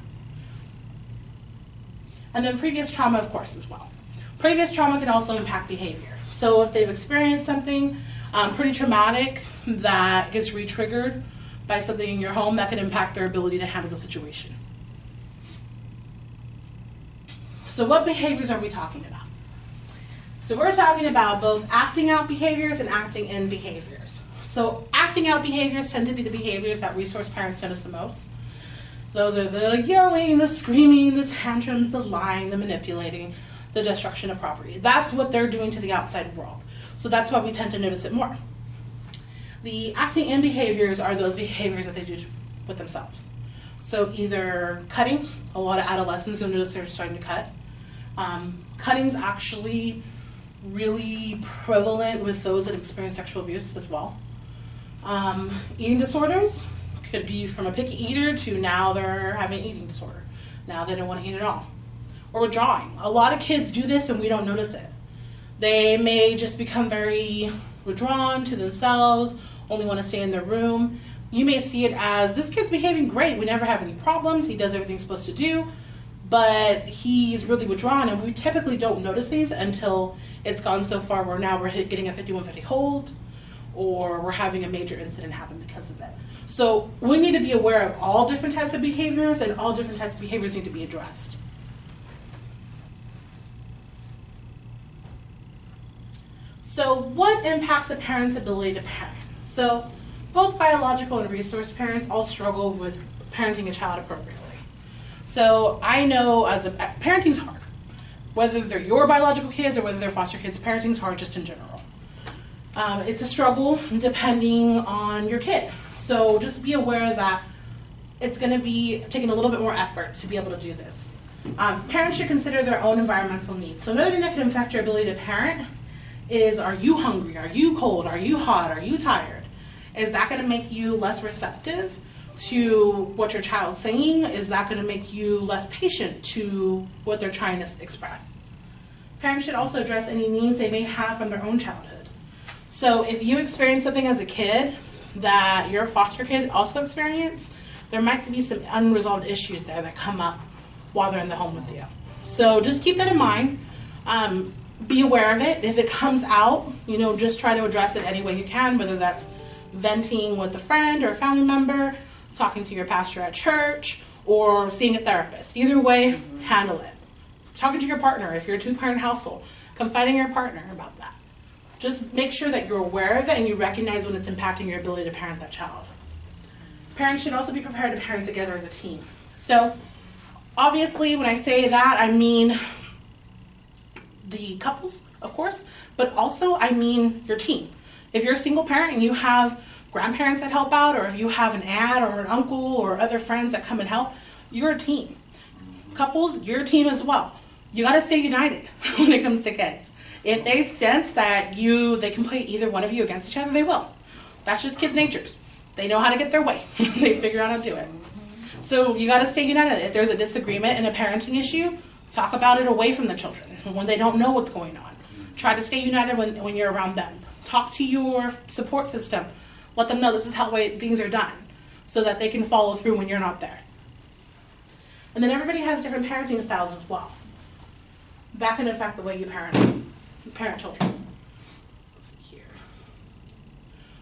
And then previous trauma, of course, as well. Previous trauma can also impact behavior. So if they've experienced something pretty traumatic that gets re-triggered by something in your home, that can impact their ability to handle the situation. So what behaviors are we talking about? So we're talking about both acting out behaviors and acting in behaviors. So acting out behaviors tend to be the behaviors that resource parents notice the most. Those are the yelling, the screaming, the tantrums, the lying, the manipulating, the destruction of property. That's what they're doing to the outside world. So that's why we tend to notice it more. The acting in behaviors are those behaviors that they do with themselves. So either cutting, a lot of adolescents you'll notice they're starting to cut. Cutting's actually really prevalent with those that experience sexual abuse as well. Eating disorders could be from a picky eater to now they're having an eating disorder. Now they don't want to eat at all. Or withdrawing. A lot of kids do this and we don't notice it. They may just become very withdrawn to themselves, only want to stay in their room. You may see it as, this kid's behaving great, we never have any problems, he does everything he's supposed to do, but he's really withdrawn, and we typically don't notice these until it's gone so far where now we're getting a 5150 hold, or we're having a major incident happen because of it. So we need to be aware of all different types of behaviors, and all different types of behaviors need to be addressed. So what impacts a parent's ability to parent? So both biological and resource parents all struggle with parenting a child appropriately. So I know parenting's hard. Whether they're your biological kids or whether they're foster kids, parenting's hard just in general. It's a struggle depending on your kid. So just be aware that it's going to be taking a little bit more effort to be able to do this. Parents should consider their own environmental needs. So another thing that can affect your ability to parent is, are you hungry? Are you cold? Are you hot? Are you tired? Is that going to make you less receptive to what your child's saying? Is that going to make you less patient to what they're trying to express? Parents should also address any needs they may have from their own childhood. So if you experience something as a kid that your foster kid also experienced, there might be some unresolved issues there that come up while they're in the home with you. So just keep that in mind. Be aware of it. If it comes out, just try to address it any way you can, whether that's venting with a friend or a family member, talking to your pastor at church, or seeing a therapist. Either way, handle it. Talking to your partner, if you're a two-parent household, confiding in your partner about that. Just make sure that you're aware of it and you recognize when it's impacting your ability to parent that child. Parents should also be prepared to parent together as a team. So, obviously, when I say that, I mean the couples, of course, but also I mean your team. If you're a single parent and you have grandparents that help out, or if you have an aunt or an uncle or other friends that come and help, you're a team. Couples, you're a team as well. You got to stay united when it comes to kids. If they sense that they can play either one of you against each other, they will. That's just kids' natures. They know how to get their way. They figure out how to do it. So you got to stay united. If there's a disagreement in a parenting issue, talk about it away from the children when they don't know what's going on. Try to stay united when you're around them. Talk to your support system. Let them know this is how things are done so that they can follow through when you're not there. And then everybody has different parenting styles as well. That can affect the way you parent children. Let's see here.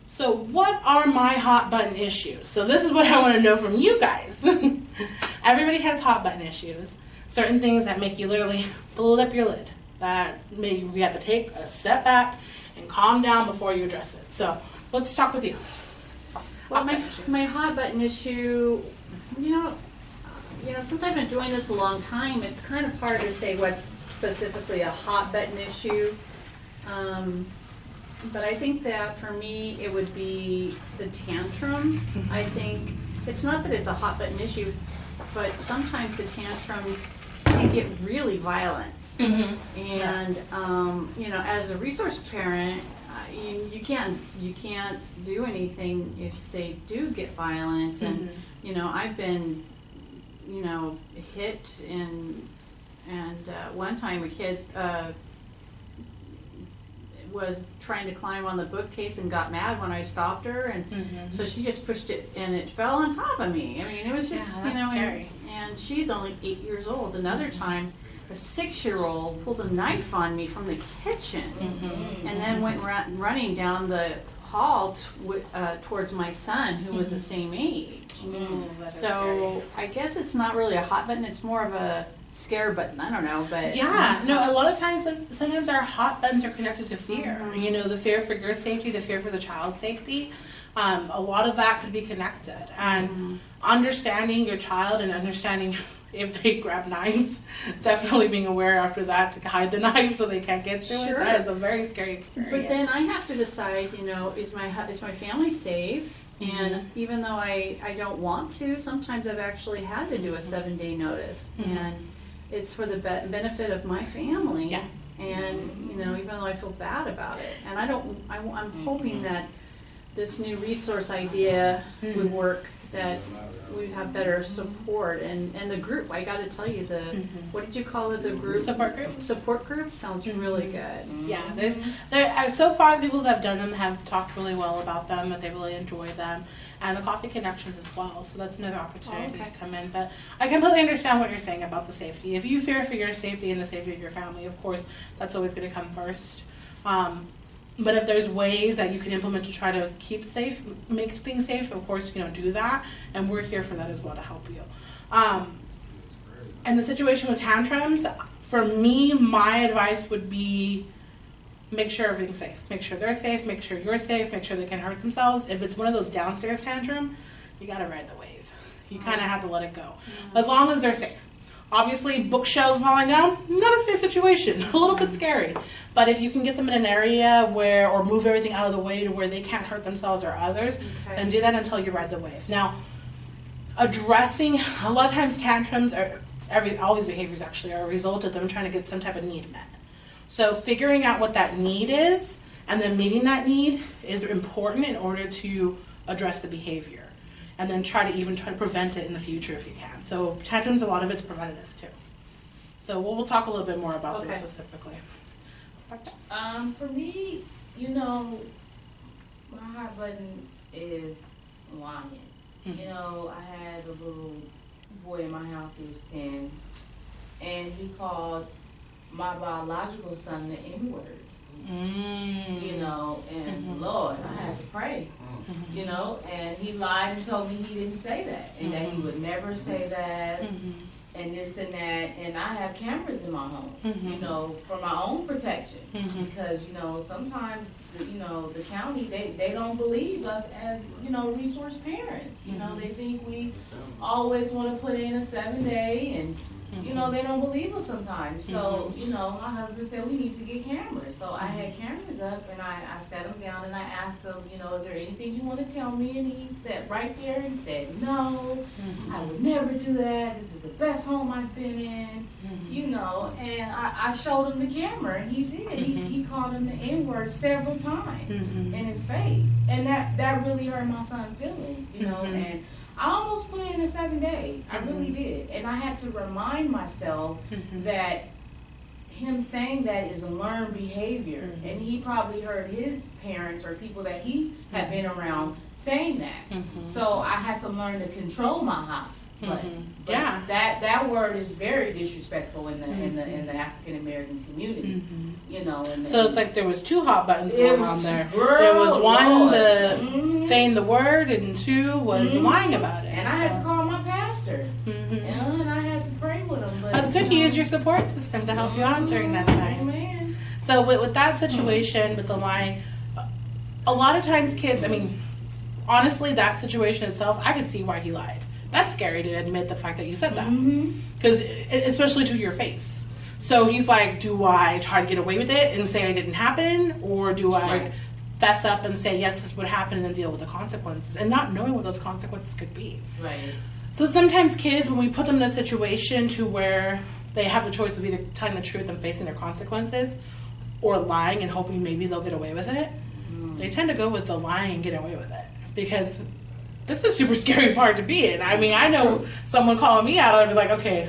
So what are my hot button issues? So this is what I want to know from you guys. Everybody has hot button issues. Certain things that make you literally flip your lid. That maybe you have to take a step back and calm down before you address it. So let's talk with you. Well, my hot button issue, since I've been doing this a long time, it's kind of hard to say what's specifically a hot button issue. But I think that for me, it would be the tantrums. I think it's not that it's a hot button issue, but sometimes the tantrums can get really violent. And as a resource parent, you can't do anything if they do get violent. And I've been hit, and one time a kid was trying to climb on the bookcase and got mad when I stopped her, and so she just pushed it and it fell on top of me. I mean, it was just scary. And she's only 8 years old. Another time, a 6-year-old pulled a knife on me from the kitchen, and then went running down the hall towards my son, who was the same age. So I guess it's not really a hot button, it's more of a scare button. I don't know, but a lot of times, sometimes our hot buttons are connected to fear. The fear for your safety, the fear for the child's safety. A lot of that could be connected, and understanding your child and understanding if they grab knives, definitely being aware after that to hide the knife so they can't get to it. That is a very scary experience. But then I have to decide, is my family safe? And even though I don't want to, sometimes I've actually had to do a 7-day notice, and it's for the benefit of my family. And, you know, even though I feel bad about it, and I'm hoping that this new resource idea would work, that we have better support, and the group, I gotta tell you, what did you call it, the group? Support group. Support group sounds really good. Yeah, so far the people that have done them have talked really well about them, that they really enjoy them, and the coffee connections as well. So that's another opportunity to come in. But I completely understand what you're saying about the safety. If you fear for your safety and the safety of your family, of course, that's always going to come first. But if there's ways that you can implement to try to keep safe, make things safe, of course, you know, do that. And we're here for that as well to help you. And the situation with tantrums, for me, my advice would be make sure everything's safe. Make sure they're safe, make sure you're safe, make sure they can hurt themselves. If it's one of those downstairs tantrum, you gotta ride the wave. You kind of have to let it go. As long as they're safe. Obviously, bookshelves falling down, not a safe situation, a little bit scary. But if you can get them in an area where, or move everything out of the way to where they can't hurt themselves or others, then do that until you ride the wave. Now, addressing, a lot of times tantrums, all these behaviors actually are a result of them trying to get some type of need met. So figuring out what that need is, and then meeting that need is important in order to address the behavior. And then try to prevent it in the future if you can. So tantrums, a lot of it's preventative too. So we'll talk a little bit more about this specifically. For me, you know, my hot button is lying. You know, I had a little boy in my house, he was 10, and he called my biological son the N-word. You know, and Lord, I had to pray, you know, and he lied and told me he didn't say that, and that he would never say that, and this and that, and I have cameras in my home, you know, for my own protection, because, you know, sometimes, you know, the county, they don't believe us as, you know, resource parents, you know, they think we always want to put in a 7-day, and you know, they don't believe us sometimes. So, you know, my husband said we need to get cameras. So I had cameras up, and I sat him down and I asked him, you know, is there anything you want to tell me? And he sat right there and said, no, I would never do that. This is the best home I've been in, you know. And I showed him the camera, and he did. He called him the N-word several times in his face. And that really hurt my son's feelings, you know. And I almost put in a 7-day. I really did. And I had to remind myself that him saying that is a learned behavior. And he probably heard his parents or people that he had been around saying that. So I had to learn to control my hot button. But Yeah. that word is very disrespectful in the African American community. You know, so it's like there was 2 hot buttons it going was, on there. girl, There was one, Lord. saying the word, and 2 was lying about it. And I had to call my pastor. And I had to pray with him. But, That's good to use your support system to help you out during that time. Man. So with that situation, with the lying, a lot of times kids, I mean, honestly, that situation itself, I could see why he lied. That's scary to admit the fact that you said that. Because, especially to your face. So he's like, do I try to get away with it and say it didn't happen? Or do I fess up and say, yes, this would happen, and then deal with the consequences? And not knowing what those consequences could be. Right. So sometimes kids, when we put them in a situation to where they have the choice of either telling the truth and facing their consequences, or lying and hoping maybe they'll get away with it, they tend to go with the lying and get away with it. Because that's a super scary part to be in. I mean, I know someone calling me out, I'd be like, okay,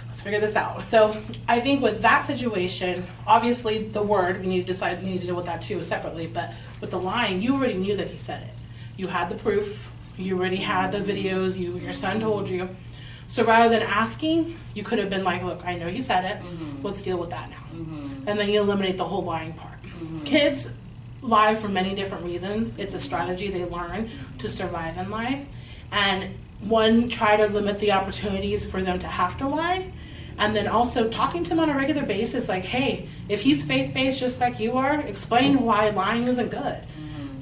let's figure this out. So I think with that situation, obviously the word, we need to deal with that too separately, but with the lying, you already knew that he said it. You had the proof, you already had the videos, your son told you. So rather than asking, you could have been like, look, I know you said it, let's deal with that now. And then you eliminate the whole lying part. Kids lie for many different reasons. It's a strategy they learn to survive in life. And one, try to limit the opportunities for them to have to lie. And then also talking to them on a regular basis, like, hey, if he's faith-based just like you are, explain why lying isn't good.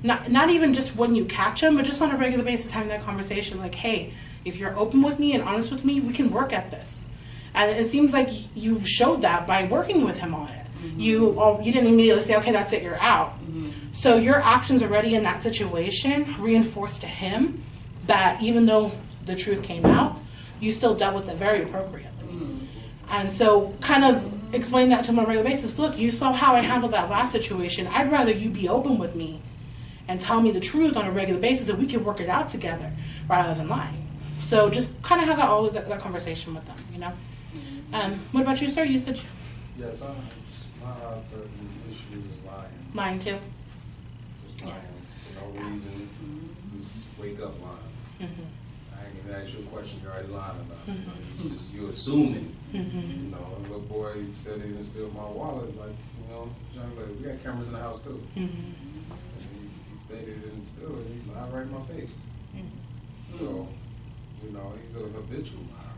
Not even just when you catch him, but just on a regular basis having that conversation, like, hey, if you're open with me and honest with me, we can work at this. And it seems like you've showed that by working with him on it. You didn't immediately say, okay, that's it, you're out. So your actions already in that situation reinforced to him that even though the truth came out, you still dealt with it very appropriately. And so kind of explain that to him on a regular basis. Look, you saw how I handled that last situation. I'd rather you be open with me and tell me the truth on a regular basis, and we can work it out together rather than lying. So just kind of have that conversation with them, you know. What about you, sir? You said Yes, my issue is lying. lying too. Just lying for no reason. Just wake up lying. I ain't even ask you a question you're already lying about. You know, it's just, you're assuming. You know, a little boy said he didn't steal my wallet. Like, you know, young lady, we got cameras in the house too. And he stated he didn't steal it. He lied right in my face. So, you know, he's a habitual liar.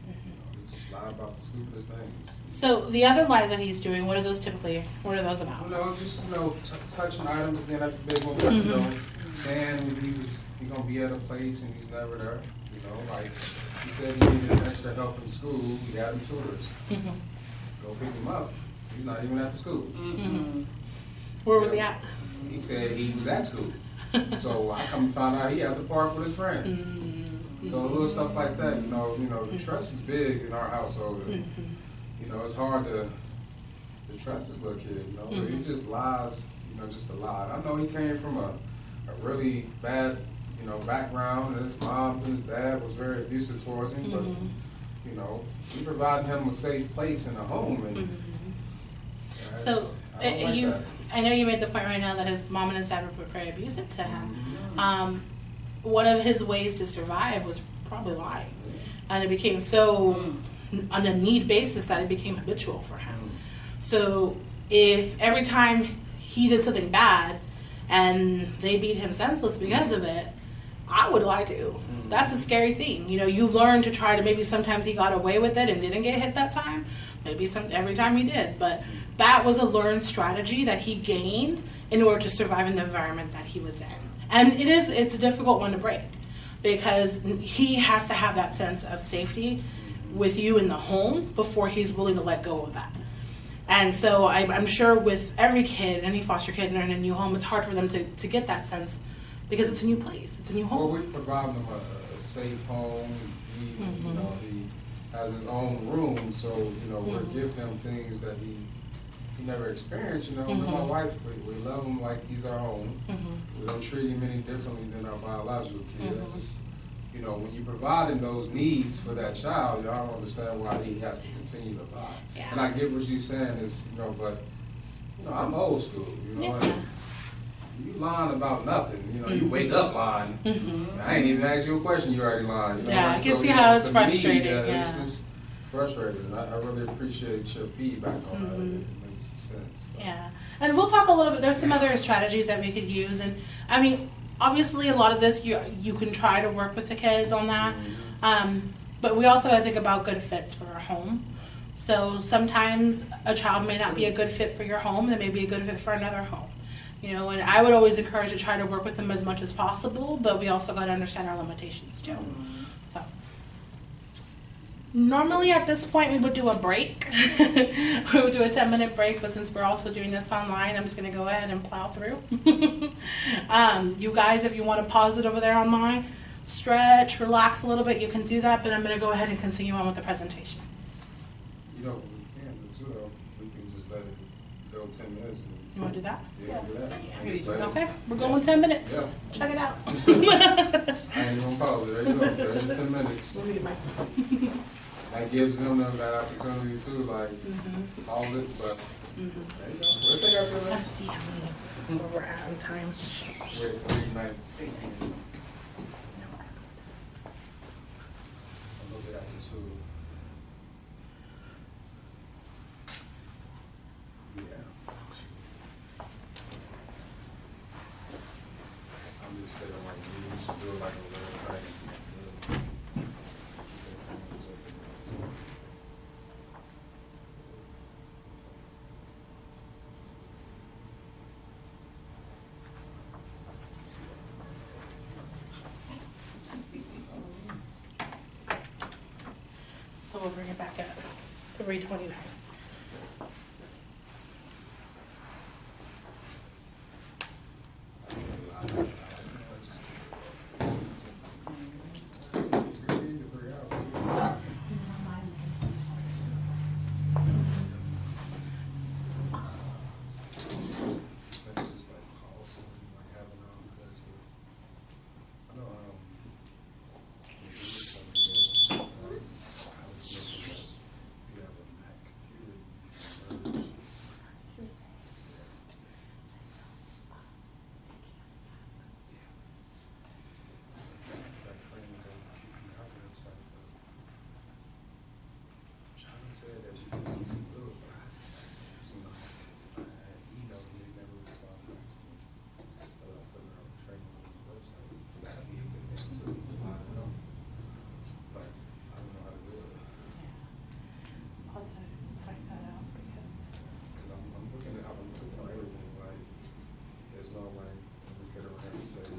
You know, he just lie about the stupidest things. So the other lies that he's doing, what are those typically? What are those about? You know, just, you know, touching items, again, that's a big one. You know, saying he gonna be at a place and he's never there. You know, like he said he needed extra help in school. We got him tutors. Go pick him up. He's not even at the school. Where was he at? He said he was at school. So I come and find out he at the park with his friends. So little stuff like that, you know, the trust is big in our household. And, you know, it's hard to trust this little kid, you know, but he just lies, you know, just a lie. I know he came from a really bad, you know, background, and his mom and his dad was very abusive towards him, but, you know, we provided him a safe place in a home, and So I know you made the point right now that his mom and his dad were very abusive to him. One of his ways to survive was probably lying, and it became so on a need basis that it became habitual for him. So if every time he did something bad and they beat him senseless because of it, I would lie too. That's a scary thing. You know, you learn to try to, maybe sometimes he got away with it and didn't get hit that time. Maybe every time he did. But that was a learned strategy that he gained in order to survive in the environment that he was in. And it's a difficult one to break because he has to have that sense of safety with you in the home before he's willing to let go of that. And so I'm sure with every kid, any foster kid in a new home, it's hard for them to get that sense because it's a new place, it's a new home. Well, we provide him a safe home. You know, he has his own room, so, you know, we're giving him things that he never experienced. You know, with my wife, we love him like he's our own. We don't treat him any differently than our biological kid. Just, you know, when you provide him those needs for that child, y'all don't understand why he has to continue to lie. Yeah. And I get what you're saying is, you know, but, you know, I'm old school, you know. And you lying about nothing, you know, you wake up lying. I ain't even asked you a question, you already lying. You know? Yeah, I can So, see you how know, it's to me, frustrating. It's just frustrating, and I really appreciate your feedback on that. It makes sense. Yeah, and we'll talk a little bit. There's some other strategies that we could use, and I mean, obviously, a lot of this you can try to work with the kids on that, but we also gotta think about good fits for our home. So sometimes a child may not be a good fit for your home; they may be a good fit for another home. You know, and I would always encourage to try to work with them as much as possible, but we also got to understand our limitations too. So, normally at this point we would do a break. We would do a 10-minute break, but since we're also doing this online, I'm just going to go ahead and plow through. You guys, if you want to pause it over there online, stretch, relax a little bit, you can do that, but I'm going to go ahead and continue on with the presentation. You know, we can do too, though. We can just let it go 10 minutes. You want to do that? Yeah, do that. And just let it- Okay, we're going 10 minutes. Yeah. Check it out. I ain't even gonna pause it. There you go. There's your 10 minutes. Let me get my That gives them that opportunity too, like, pause it, but there you go. We'll take our 10 Let's minutes. see how many where we're at on time. We're at 3 nights. A little bit after 2. Yeah. I'm just feeling like we should do it like a little thing. So we'll bring it back at 3:29. said that we could do it, but I emailed them, they never responded back to me. Putting out training on the websites, because that'd be a good thing too, a lot of help. But I don't know how to do it. I'll have to find that out because. Because I'm looking on everything, like, there's no way we could around and say,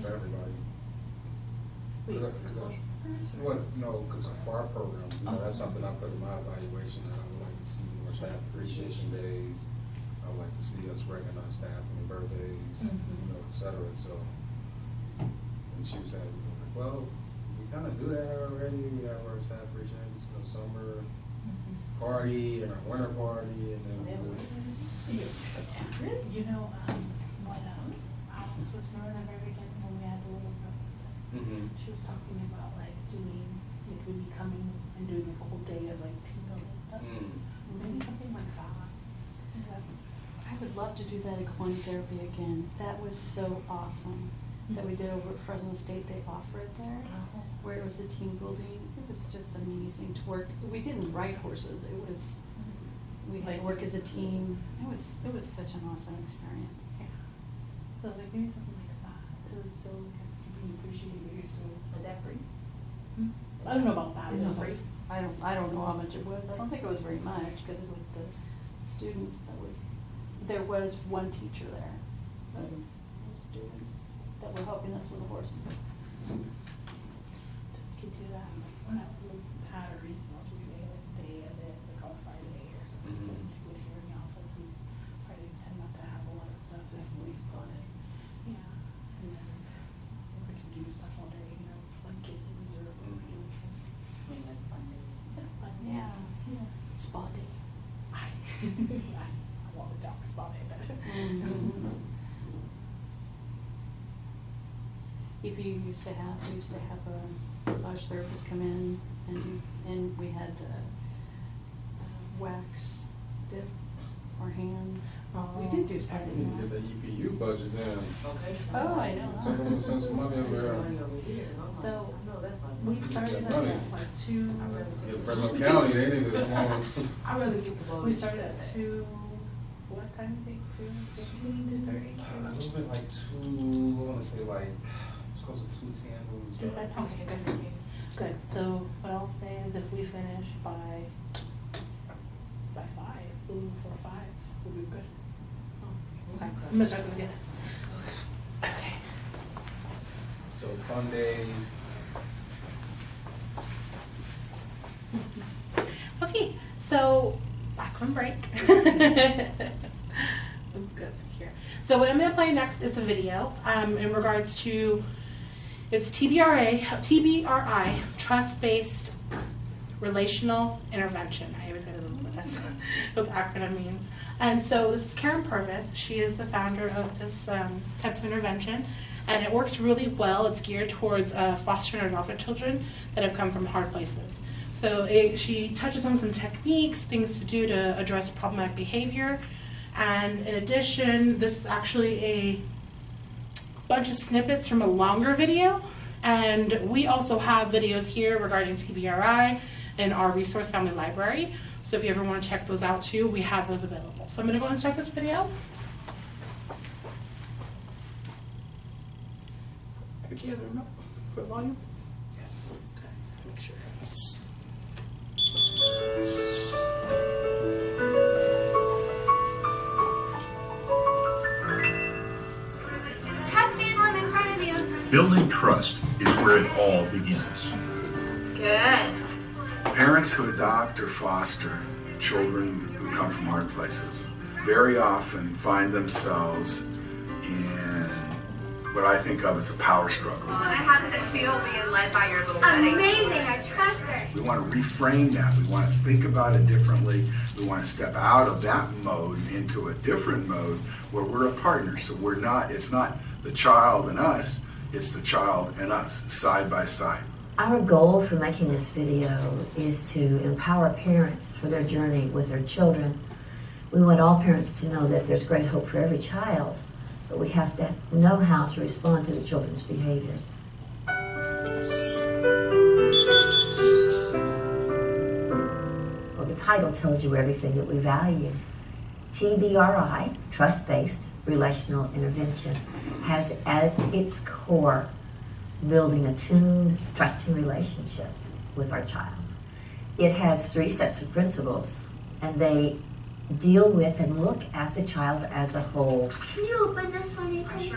for everybody. Because for our program, that's something I put in my evaluation, that I would like to see more staff appreciation days. I would like to see us recognize staff on their birthdays, et cetera. So, and she was saying, well, we kind of do that already. We have our staff appreciation, summer party and our winter party, and then You know, when Alex was growing up every weekend when we had the little girls, she was talking about like doing, like we'd be coming and doing like a whole day of like team building stuff. Maybe something like that. I would love to do that equine therapy again. That was so awesome that we did over at Fresno State. They offer it there, where it was a team building. It was just amazing to work. We didn't ride horses. It was, we had to work as a team. It was such an awesome experience. Yeah. So like maybe something like that. It would still be appreciated. Is that free? I don't know about that. Is it free? I don't know how much it was. I don't think it was very much because it was the students there was one teacher there, but it was students that were helping us with the horses. So we could do that. Like, we're not Patterson, also we made like day of it, like on Friday or something. With hearing office, since Fridays tend not to have a lot of stuff if we on it. Yeah. And then we can do stuff all day, fun games or Maybe like fun days. Yeah. Spa day. I'm always down for spa day, but. We used to have a massage therapist come in, and we had wax dip our hands. We did do I that. need to get the EPU budget down. Okay. Oh, I know. Tell them to send some money over there. So, no, that's not. we started at like 2. Yeah, Fresno County, they need to come. I'd rather get the bonus. We started at 2. What time do you think? 2:15 to 30? A little bit like 2, I want to say like, it's close to 2:10 when we start. Okay, good. Good. So what I'll say is if we finish by 5, before 5, we'll be good. Okay. I'm gonna start again. Okay. So fun day. Okay, so back from break. That's good here. So what I'm going to play next is a video in regards to, it's TBRI, trust-based relational intervention. I always get to know what what the acronym means. And so this is Karen Purvis. She is the founder of this type of intervention. And it works really well. It's geared towards foster and adopted children that have come from hard places. So she touches on some techniques, things to do to address problematic behavior. And in addition, this is actually a bunch of snippets from a longer video. And we also have videos here regarding TBRI in our resource family library. So if you ever want to check those out too, we have those available. So I'm going to go and start this video. Do you have the remote for volume? Yes. Okay. Make sure. Trust me, I'm in front of you. Building trust is where it all begins. Good. Parents who adopt or foster children who come from hard places very often find themselves in what I think of as a power struggle. Well, and how does it feel being led by your little buddy? Amazing, I trust her. We want to reframe that. We want to think about it differently. We want to step out of that mode into a different mode where we're a partner. So it's not the child and us, it's the child and us, side by side. Our goal for making this video is to empower parents for their journey with their children. We want all parents to know that there's great hope for every child, but we have to know how to respond to the children's behaviors. Well, the title tells you everything that we value. TBRI, Trust-Based Relational Intervention, has at its core building a tuned, trusting relationship with our child. It has 3 sets of principles, and they deal with and look at the child as a whole. Can you open this for me, please?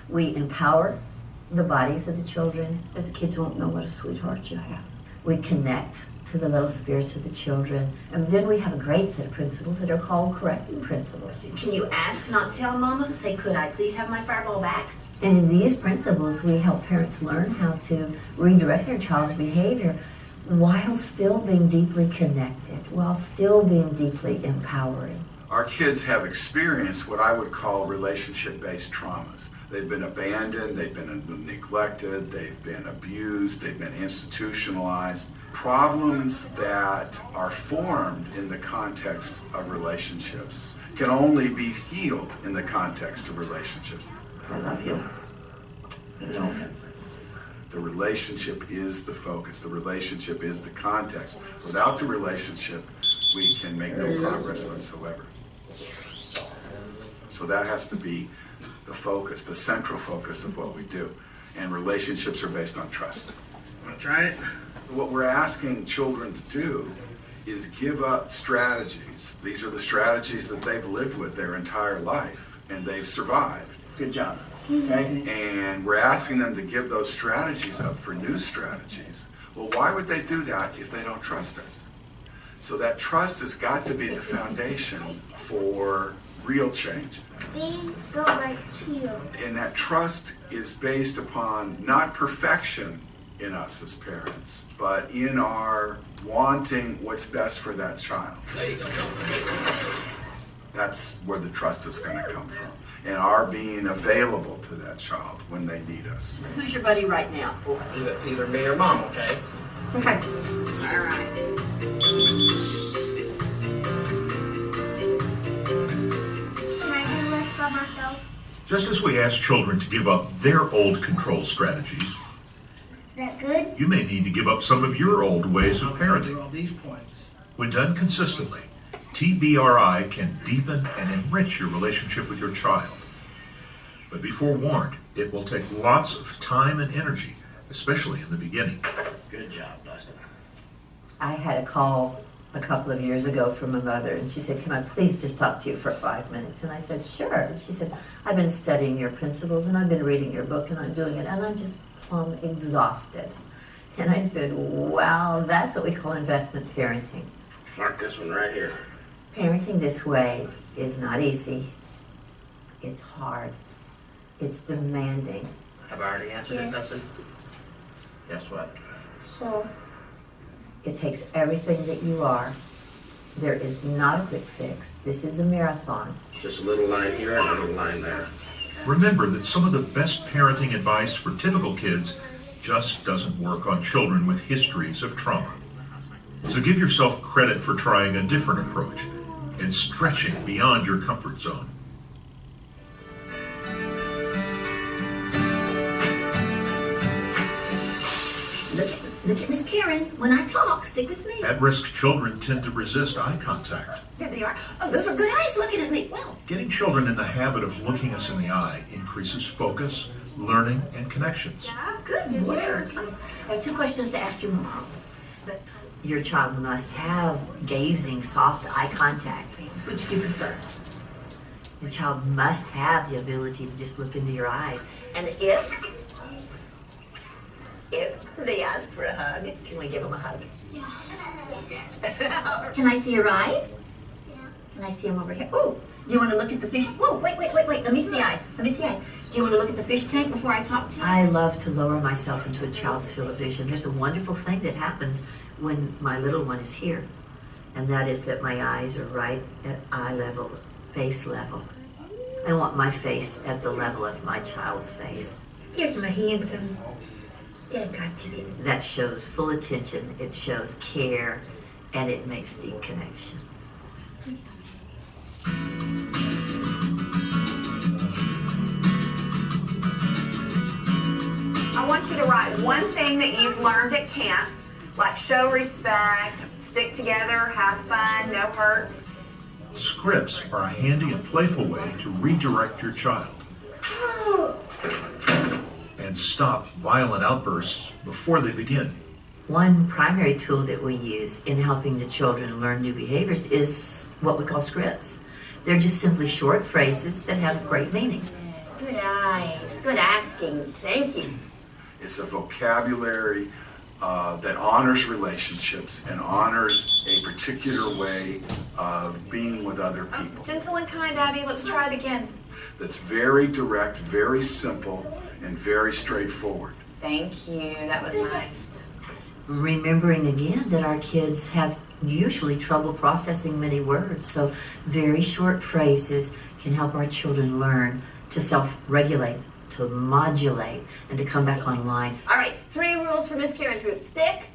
We empower, the bodies of the children. As the kids won't know what a sweetheart you have. We connect to the little spirits of the children. And then we have a great set of principles that are called correcting principles. Can you ask, not tell, Mama? Say, could I please have my fireball back? And in these principles, we help parents learn how to redirect their child's behavior while still being deeply connected, while still being deeply empowering. Our kids have experienced what I would call relationship-based traumas. They've been abandoned, they've been neglected, they've been abused, they've been institutionalized. Problems that are formed in the context of relationships can only be healed in the context of relationships. I love you. No. The relationship is the focus. The relationship is the context. Without the relationship, we can make no progress whatsoever. So that has to be the focus, the central focus of what we do. And relationships are based on trust. Want to try it? What we're asking children to do is give up strategies. These are the strategies that they've lived with their entire life, and they've survived. Good job. Okay? And we're asking them to give those strategies up for new strategies. Well, why would they do that if they don't trust us? So that trust has got to be the foundation for real change. These are right here. And that trust is based upon not perfection in us as parents, but in our wanting what's best for that child. There you go. That's where the trust is going to come from. And our being available to that child when they need us. Who's your buddy right now? Either me or Mom, okay? Okay. All right. Can I do this by myself? Just as we ask children to give up their old control strategies, Is that good? you may need to give up some of your old ways of Do parenting. all these points. When done consistently, TBRI can deepen and enrich your relationship with your child. But be forewarned, it will take lots of time and energy, especially in the beginning. Good job, Dustin. I had a call a couple of years ago from a mother, and she said, can I please just talk to you for 5 minutes? And I said, sure. And she said, I've been studying your principles, and I've been reading your book, and I'm doing it, and I'm just plumb exhausted. And I said, wow, that's what we call investment parenting. Mark this one right here. Parenting this way is not easy. It's hard. It's demanding. Have I already answered it, Yes. Dustin? Guess what? So, It takes everything that you are. There is not a quick fix. This is a marathon. Just a little line here and a little line there. Remember that some of the best parenting advice for typical kids just doesn't work on children with histories of trauma. So give yourself credit for trying a different approach and stretching beyond your comfort zone. Look at Miss Karen. When I talk, stick with me. At-risk children tend to resist eye contact. There they are. Oh, those are good eyes looking at me. Well, Getting children in the habit of looking us in the eye increases focus, learning, and connections. good. Miss Karen. I have 2 questions to ask you, Mom. Your child must have gazing, soft eye contact. Which do you prefer? Your child must have the ability to just look into your eyes. And if they ask for a hug, can we give them a hug? yes. Can I see your eyes? Yeah. Can I see them over here? Oh, do you want to look at the fish? Whoa, wait. Let me see the eyes. Let me see the eyes. Do you want to look at the fish tank before I talk to you? I love to lower myself into a child's field of vision. There's a wonderful thing that happens when my little one is here, and that is that my eyes are right at eye level, face level. I want my face at the level of my child's face. Here's my handsome. Dad got you, didn't That shows full attention, it shows care, and it makes deep connection. I want you to write one thing that you've learned at camp, like show respect, stick together, have fun, no hurts. Scripts are a handy and playful way to redirect your child and stop violent outbursts before they begin. One primary tool that we use in helping the children learn new behaviors is what we call scripts. They're just simply short phrases that have great meaning. Good eyes. Good asking. Thank you. It's a vocabulary that honors relationships and honors a particular way of being with other people. Gentle and kind, Abby. Let's try it again. That's very direct, very simple, and very straightforward. Thank you. That was nice. Remembering again that our kids have usually trouble processing many words, so very short phrases can help our children learn to self-regulate, to modulate, and to come back online. All right, 3 rules for Miss Karen's group. Stick.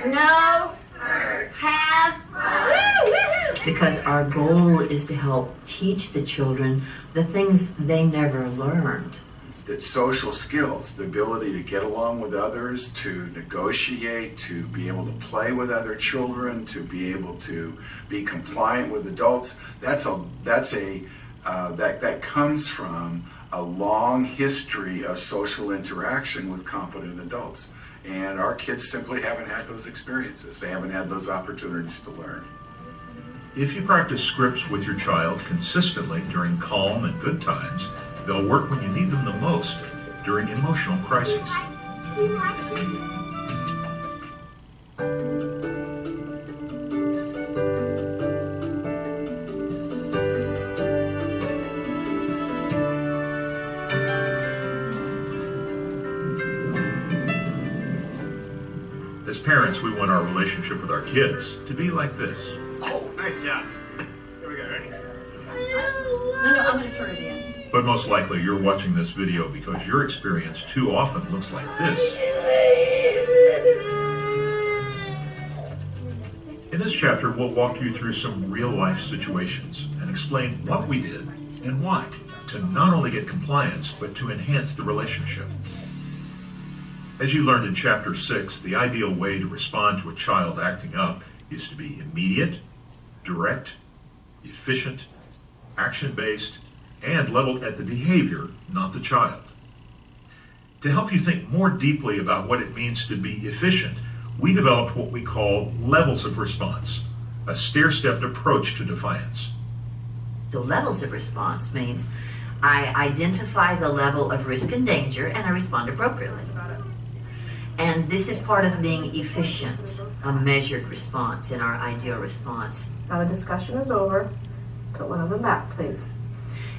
No. Have. Woo, woo-hoo. Because our goal is to help teach the children the things they never learned. That social skills, the ability to get along with others, to negotiate, to be able to play with other children, to be able to be compliant with adults, that comes from a long history of social interaction with competent adults. And our kids simply haven't had those experiences. They haven't had those opportunities to learn. If you practice scripts with your child consistently during calm and good times, they'll work when you need them the most, during emotional crises. As parents, we want our relationship with our kids to be like this. Oh, nice job. Here we go, ready? No, I'm going to turn it in. But most likely you're watching this video because your experience too often looks like this. In this chapter, we'll walk you through some real-life situations and explain what we did and why, to not only get compliance, but to enhance the relationship. As you learned in Chapter 6, the ideal way to respond to a child acting up is to be immediate, direct, efficient, action-based, and leveled at the behavior, not the child. To help you think more deeply about what it means to be efficient, we developed what we call levels of response, a stair-stepped approach to defiance. So levels of response means I identify the level of risk and danger and I respond appropriately. And this is part of being efficient, a measured response in our ideal response. Now the discussion is over. Put one of them back, please.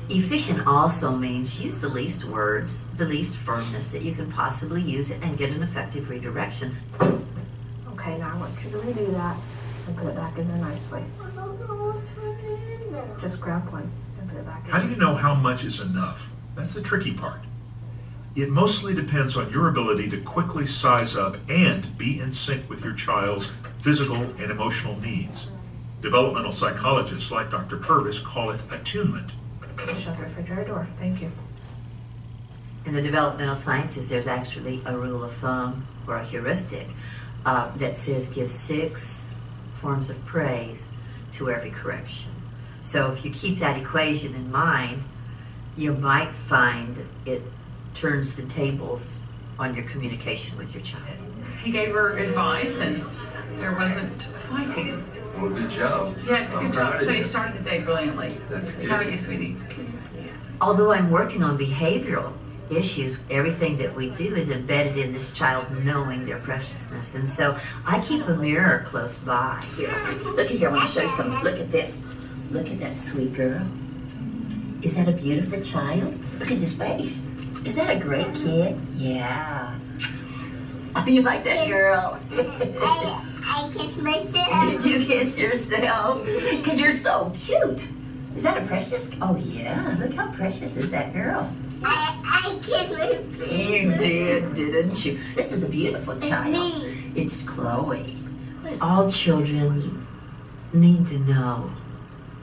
Efficient also means use the least words, the least firmness that you can possibly use and get an effective redirection. Okay, now I want you to redo that and put it back in there nicely. Just grab one and put it back in. How do you know how much is enough? That's the tricky part. It mostly depends on your ability to quickly size up and be in sync with your child's physical and emotional needs. Developmental psychologists like Dr. Purvis call it attunement. Shut the refrigerator door. Thank you. In the developmental sciences, there's actually a rule of thumb or a heuristic that says give 6 forms of praise to every correction. So if you keep that equation in mind, you might find it turns the tables on your communication with your child. He gave her advice and there wasn't fighting. Well, good job. Yeah, good job. So you started the day brilliantly. That's good. How about you, sweetie? Although I'm working on behavioral issues, everything that we do is embedded in this child knowing their preciousness. And so I keep a mirror close by. Here, look at here. I want to show you something. Look at this. Look at that sweet girl. Is that a beautiful child? Look at this face. Is that a great kid? Yeah. Oh, you like that girl? I kissed myself. Did you kiss yourself? Because you're so cute. Is that a precious? Oh yeah, look how precious is that girl. I kissed my face. You did, didn't you? This is a beautiful child. Me. It's Chloe. All children need to know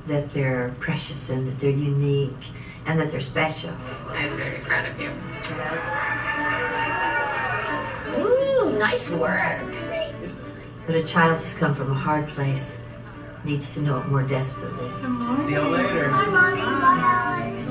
that they're precious and that they're unique and that they're special. I was very proud of you. Ooh, nice work. But a child who's come from a hard place needs to know it more desperately. See you later. Bye, Mommy. Bye, Alex.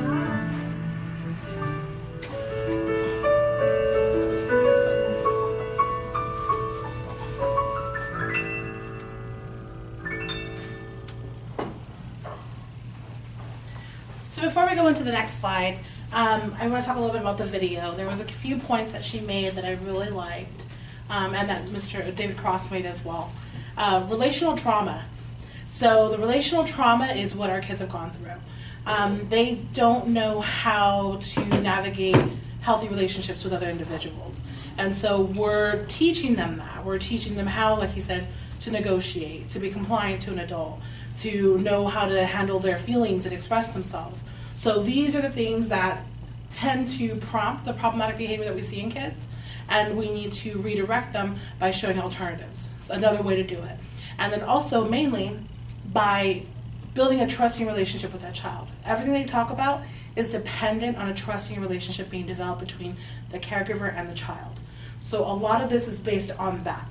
So before we go into the next slide, I want to talk a little bit about the video. There was a few points that she made that I really liked, and that Mr. David Cross made as well. Relational trauma. So the relational trauma is what our kids have gone through. They don't know how to navigate healthy relationships with other individuals. And so we're teaching them that. We're teaching them how, like he said, to negotiate, to be compliant to an adult, to know how to handle their feelings and express themselves. So these are the things that tend to prompt the problematic behavior that we see in kids, and we need to redirect them by showing alternatives. It's another way to do it. And then also mainly by building a trusting relationship with that child. Everything they talk about is dependent on a trusting relationship being developed between the caregiver and the child. So a lot of this is based on that.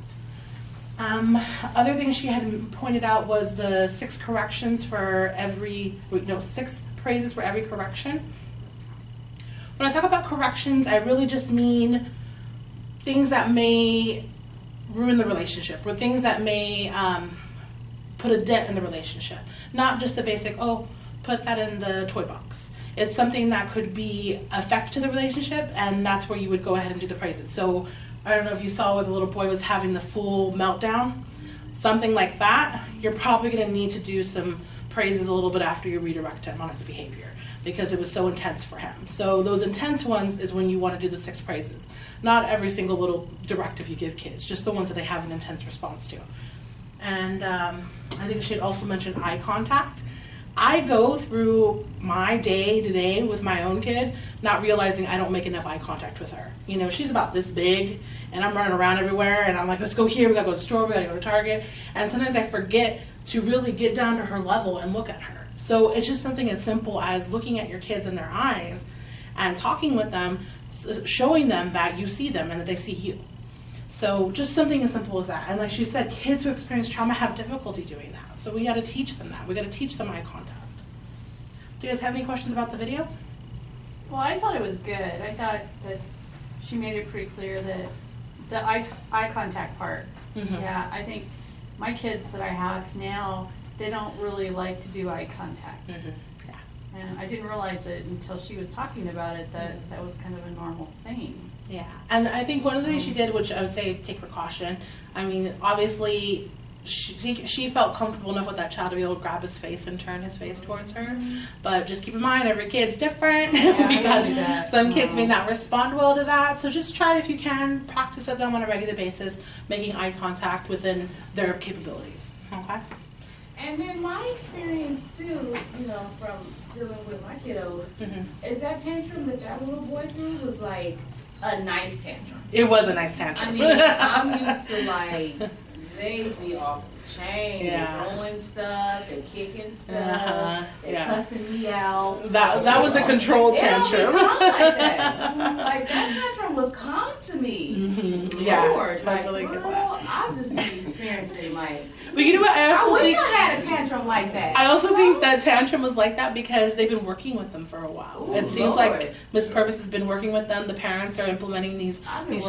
Other things she had pointed out was the 6 corrections for every, 6 praises for every correction. When I talk about corrections, I really just mean things that may ruin the relationship, or things that may put a dent in the relationship. Not just the basic, oh, put that in the toy box. It's something that could be effect to the relationship, and that's where you would go ahead and do the praises. So I don't know if you saw where the little boy was having the full meltdown. Something like that, you're probably going to need to do some praises a little bit after you redirect him on his behavior, because it was so intense for him. So those intense ones is when you want to do the 6 praises. Not every single little directive you give kids, just the ones that they have an intense response to. And I think she had also mentioned eye contact. I go through my day-to-day with my own kid not realizing I don't make enough eye contact with her. You know, she's about this big, and I'm running around everywhere, and I'm like, let's go here, we gotta go to the store, we gotta go to Target. And sometimes I forget to really get down to her level and look at her. So it's just something as simple as looking at your kids in their eyes and talking with them, showing them that you see them and that they see you. So just something as simple as that. And like she said, kids who experience trauma have difficulty doing that. So we got to teach them that. We got to teach them eye contact. Do you guys have any questions about the video? Well, I thought it was good. I thought that she made it pretty clear that the eye contact part. Mm-hmm. Yeah, I think my kids that I have now, they don't really like to do eye contact. Mm-hmm. Yeah. And I didn't realize it until she was talking about it that that was kind of a normal thing. Yeah, and I think one of the things she did, which I would say take precaution, I mean, obviously she felt comfortable enough with that child to be able to grab his face and turn his face towards her, mm-hmm. But just keep in mind, every kid's different. Yeah, some kids may not respond well to that, so just try it if you can, practice with them on a regular basis, making eye contact within their capabilities, okay? And then my experience too, you know, from dealing with my kiddos, mm-hmm. is that tantrum that little boy threw was like a nice tantrum. It was a nice tantrum. I mean, I'm used to like, they be off the chain, yeah. Throwing stuff, they kicking stuff, they cussing me out. That was a controlled tantrum. It don't be calm like that. Like that tantrum was calm to me. Mm-hmm. Yeah, Lord, totally like, get that. I've just been experiencing like. But you know what? I wish I had a tantrum like that. I also think that tantrum was like that because they've been working with them for a while. Ooh, it seems like Ms. Purvis has been working with them. The parents are implementing these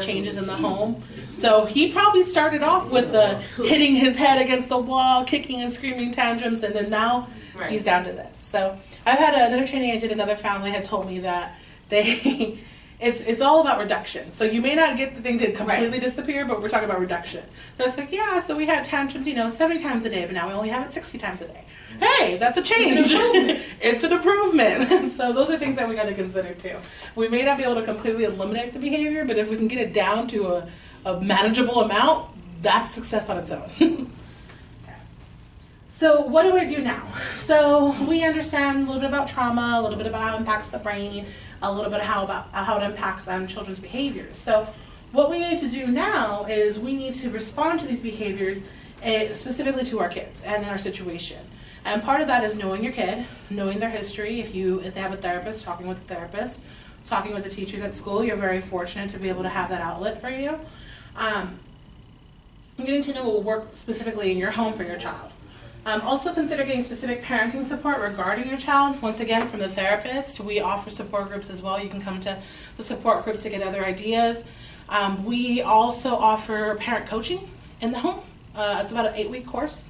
changes in the home. So he probably started off with the hitting his head against the wall, kicking and screaming tantrums, and then now he's down to this. So I've had another training I did. Another family had told me that they. It's all about reduction. So you may not get the thing to completely disappear, but we're talking about reduction. So it's like, yeah, so we had tantrums, 70 times a day, but now we only have it 60 times a day. Hey, that's a change. It's an improvement. So those are things that we got to consider too. We may not be able to completely eliminate the behavior, but if we can get it down to a manageable amount, that's success on its own. So what do I do now? So we understand a little bit about trauma, a little bit about how it impacts the brain, a little bit how it impacts children's behaviors. So what we need to do now is we need to respond to these behaviors specifically to our kids and in our situation. And part of that is knowing your kid, knowing their history. If they have a therapist, talking with the therapist, talking with the teachers at school. You're very fortunate to be able to have that outlet for you. Getting to know what will work specifically in your home for your child. Also consider getting specific parenting support regarding your child. Once again, from the therapist, we offer support groups as well. You can come to the support groups to get other ideas. We also offer parent coaching in the home. It's about an 8-week course.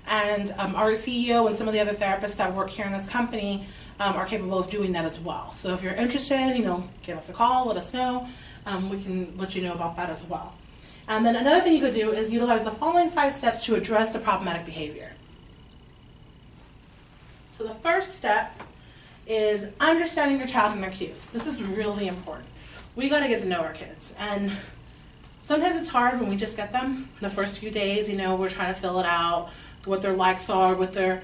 And our CEO and some of the other therapists that work here in this company are capable of doing that as well. So if you're interested, give us a call, let us know. We can let you know about that as well. And then another thing you could do is utilize the following 5 steps to address the problematic behavior. So the first step is understanding your child and their cues. This is really important. We got to get to know our kids, and sometimes it's hard when we just get them. The first few days, we're trying to fill it out, what their likes are, what their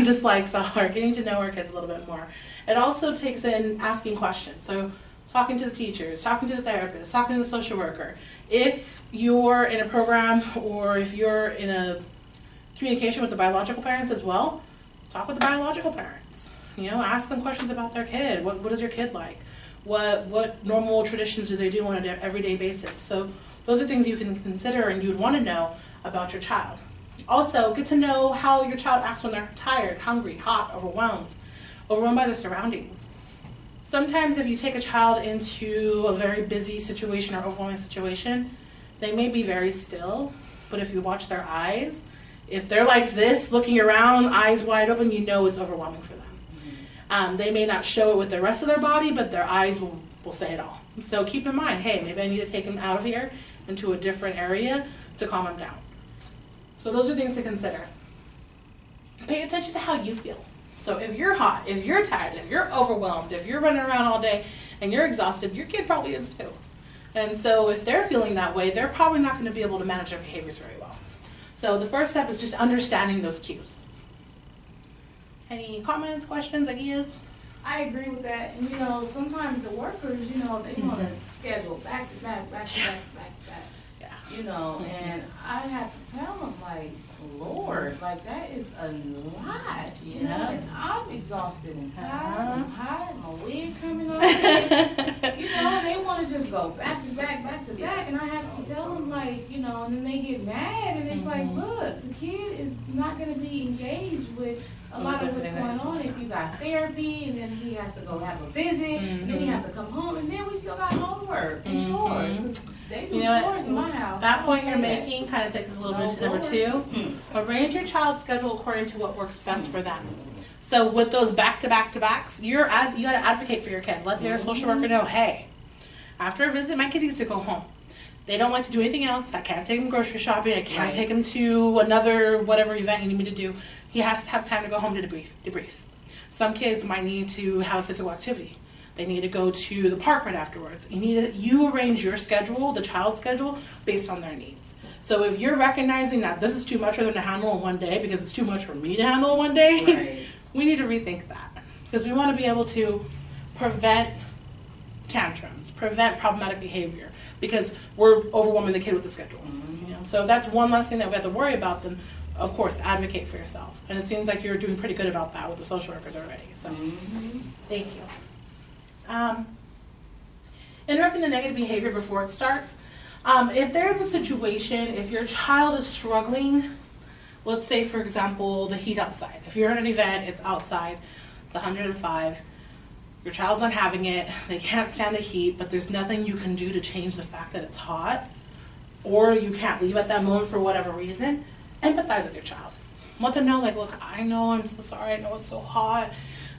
dislikes are, getting to know our kids a little bit more. It also takes in asking questions. So talking to the teachers, talking to the therapist, talking to the social worker. If you're in a program or if you're in a communication with the biological parents as well, talk with the biological parents. Ask them questions about their kid. What is your kid like? What normal traditions do they do on an everyday basis? So those are things you can consider and you would want to know about your child. Also, get to know how your child acts when they're tired, hungry, hot, overwhelmed by their surroundings. Sometimes if you take a child into a very busy situation or overwhelming situation, they may be very still, but if you watch their eyes, if they're like this, looking around, eyes wide open, it's overwhelming for them. They may not show it with the rest of their body, but their eyes will say it all. So keep in mind, hey, maybe I need to take them out of here into a different area to calm them down. So those are things to consider. Pay attention to how you feel. So if you're hot, if you're tired, if you're overwhelmed, if you're running around all day and you're exhausted, your kid probably is too. And so if they're feeling that way, they're probably not going to be able to manage their behaviors very well. So the first step is just understanding those cues. Any comments, questions, ideas? I agree with that. And sometimes the workers, they want to schedule back to back. Yeah. And I have to tell them, like, Lord, like, that is a lot. And I'm exhausted and tired. I'm hot, my wig coming off. And they want to just go back to back. And I have to tell them, like, and then they get mad. And it's like, look, the kid is not going to be engaged with a lot of what's going on. If you got therapy, and then he has to go have a visit, and then he has to come home, and then we still got homework and chores. They do chores in my house. That point you're making kind of takes us a little bit to number 2. Arrange your child's schedule according to what works best for them. So with those back-to-backs, you got to advocate for your kid. Let your social worker know, hey, after a visit, my kid needs to go home. They don't like to do anything else. I can't take him grocery shopping. I can't take him to another whatever event you need me to do. He has to have time to go home to debrief. Some kids might need to have a physical activity. They need to go to the park right afterwards. You arrange your schedule, the child's schedule, based on their needs. So if you're recognizing that this is too much for them to handle in one day because it's too much for me to handle in one day, we need to rethink that. Because we want to be able to prevent tantrums, prevent problematic behavior, because we're overwhelming the kid with the schedule. So that's one less thing that we have to worry about. Then, of course, advocate for yourself. And it seems like you're doing pretty good about that with the social workers already. So thank you. Interrupting the negative behavior before it starts. If there's a situation, if your child is struggling, let's say, for example, the heat outside. If you're at an event, it's outside, it's 105, your child's not having it, they can't stand the heat, but there's nothing you can do to change the fact that it's hot, or you can't leave at that moment for whatever reason, empathize with your child. Let them know, like, look, I know, I'm so sorry, I know it's so hot,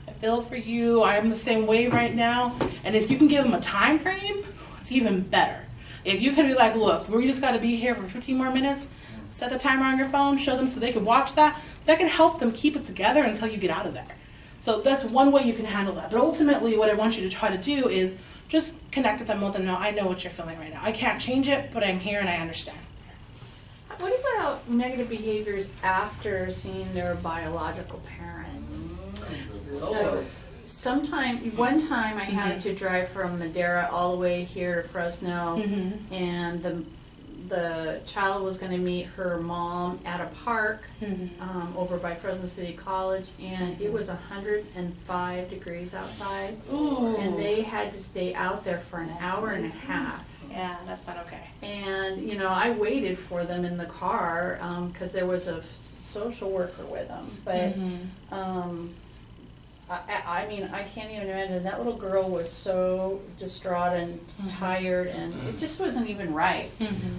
I feel for you, I am the same way right now. And if you can give them a time frame, it's even better. If you can be like, look, we just got to be here for 15 more minutes, set the timer on your phone, show them so they can watch that, that can help them keep it together until you get out of there. So that's one way you can handle that. But ultimately, what I want you to try to do is just connect with them, let them know, I know what you're feeling right now. I can't change it, but I'm here and I understand. What about negative behaviors after seeing their biological parents? So one time I had to drive from Madera all the way here to Fresno, and the child was going to meet her mom at a park over by Fresno City College, and it was 105 degrees outside. Ooh. And they had to stay out there for an hour and a half. Yeah, that's not okay. And, you know, I waited for them in the car because there was a social worker with them. But, I mean, I can't even imagine. That little girl was so distraught and tired, and it just wasn't even right.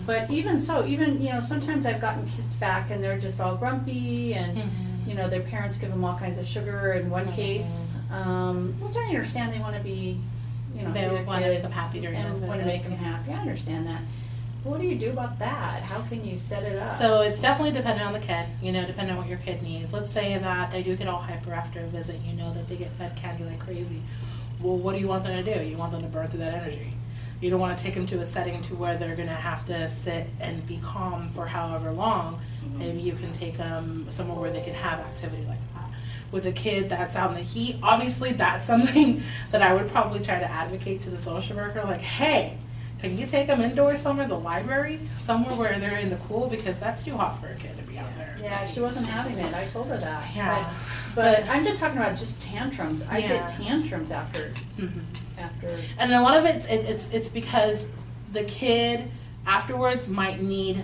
But even so, you know, sometimes I've gotten kids back and they're just all grumpy, and you know, their parents give them all kinds of sugar in one case, which I understand they want to be, you know, They see their want to make kids them happy during and their want to make visits. them happy. I understand that. But what do you do about that? How can you set it up? So it's definitely dependent on the kid, you know, depending on what your kid needs. Let's say that they do get all hyper after a visit, you know that they get fed candy like crazy. Well, what do you want them to do? You want them to burn through that energy. You don't want to take them to a setting to where they're going to have to sit and be calm for however long. Maybe you can take them somewhere where they can have activity like that. With a kid that's out in the heat, obviously that's something that I would probably try to advocate to the social worker, like, hey, can you take them indoors somewhere, the library, somewhere where they're in the cool, because that's too hot for a kid to be out there. Yeah, she wasn't having it. I told her that. Yeah. But I'm just talking about just tantrums. I Yeah. get tantrums after. And a lot of it's because the kid afterwards might need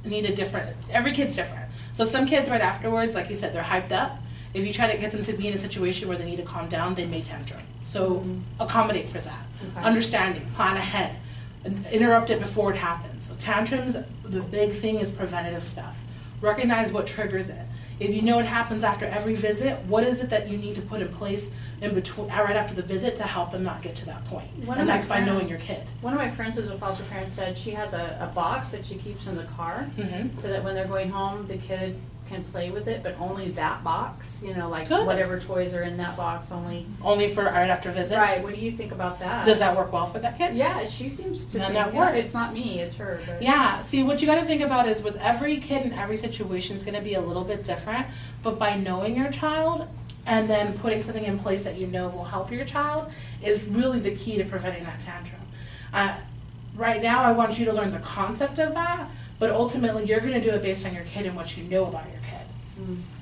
a different. Every kid's different. So some kids right afterwards, like you said, they're hyped up. If you try to get them to be in a situation where they need to calm down, they may tantrum. So accommodate for that. Okay. Understanding, plan ahead, and interrupt it before it happens. So tantrums, the big thing is preventative stuff. Recognize what triggers it. If you know it happens after every visit, what is it that you need to put in place in between, right after the visit, to help them not get to that point? And that's by knowing your kid. One of my friends who's a foster parent said she has a box that she keeps in the car, so that when they're going home, the kid can play with it, but only that box, you know, like Good. whatever toys are in that box, only For right after visits? Right, what do you think about that? Does that work well for that kid? Yeah, she seems to Then think that yeah, works. it's not me, it's her. But Yeah, see, what you got to think about is with every kid in every situation is going to be a little bit different, but by knowing your child and then putting something in place that you know will help your child is really the key to preventing that tantrum. Right now, I want you to learn the concept of that, but ultimately you're going to do it based on your kid and what you know about your kid.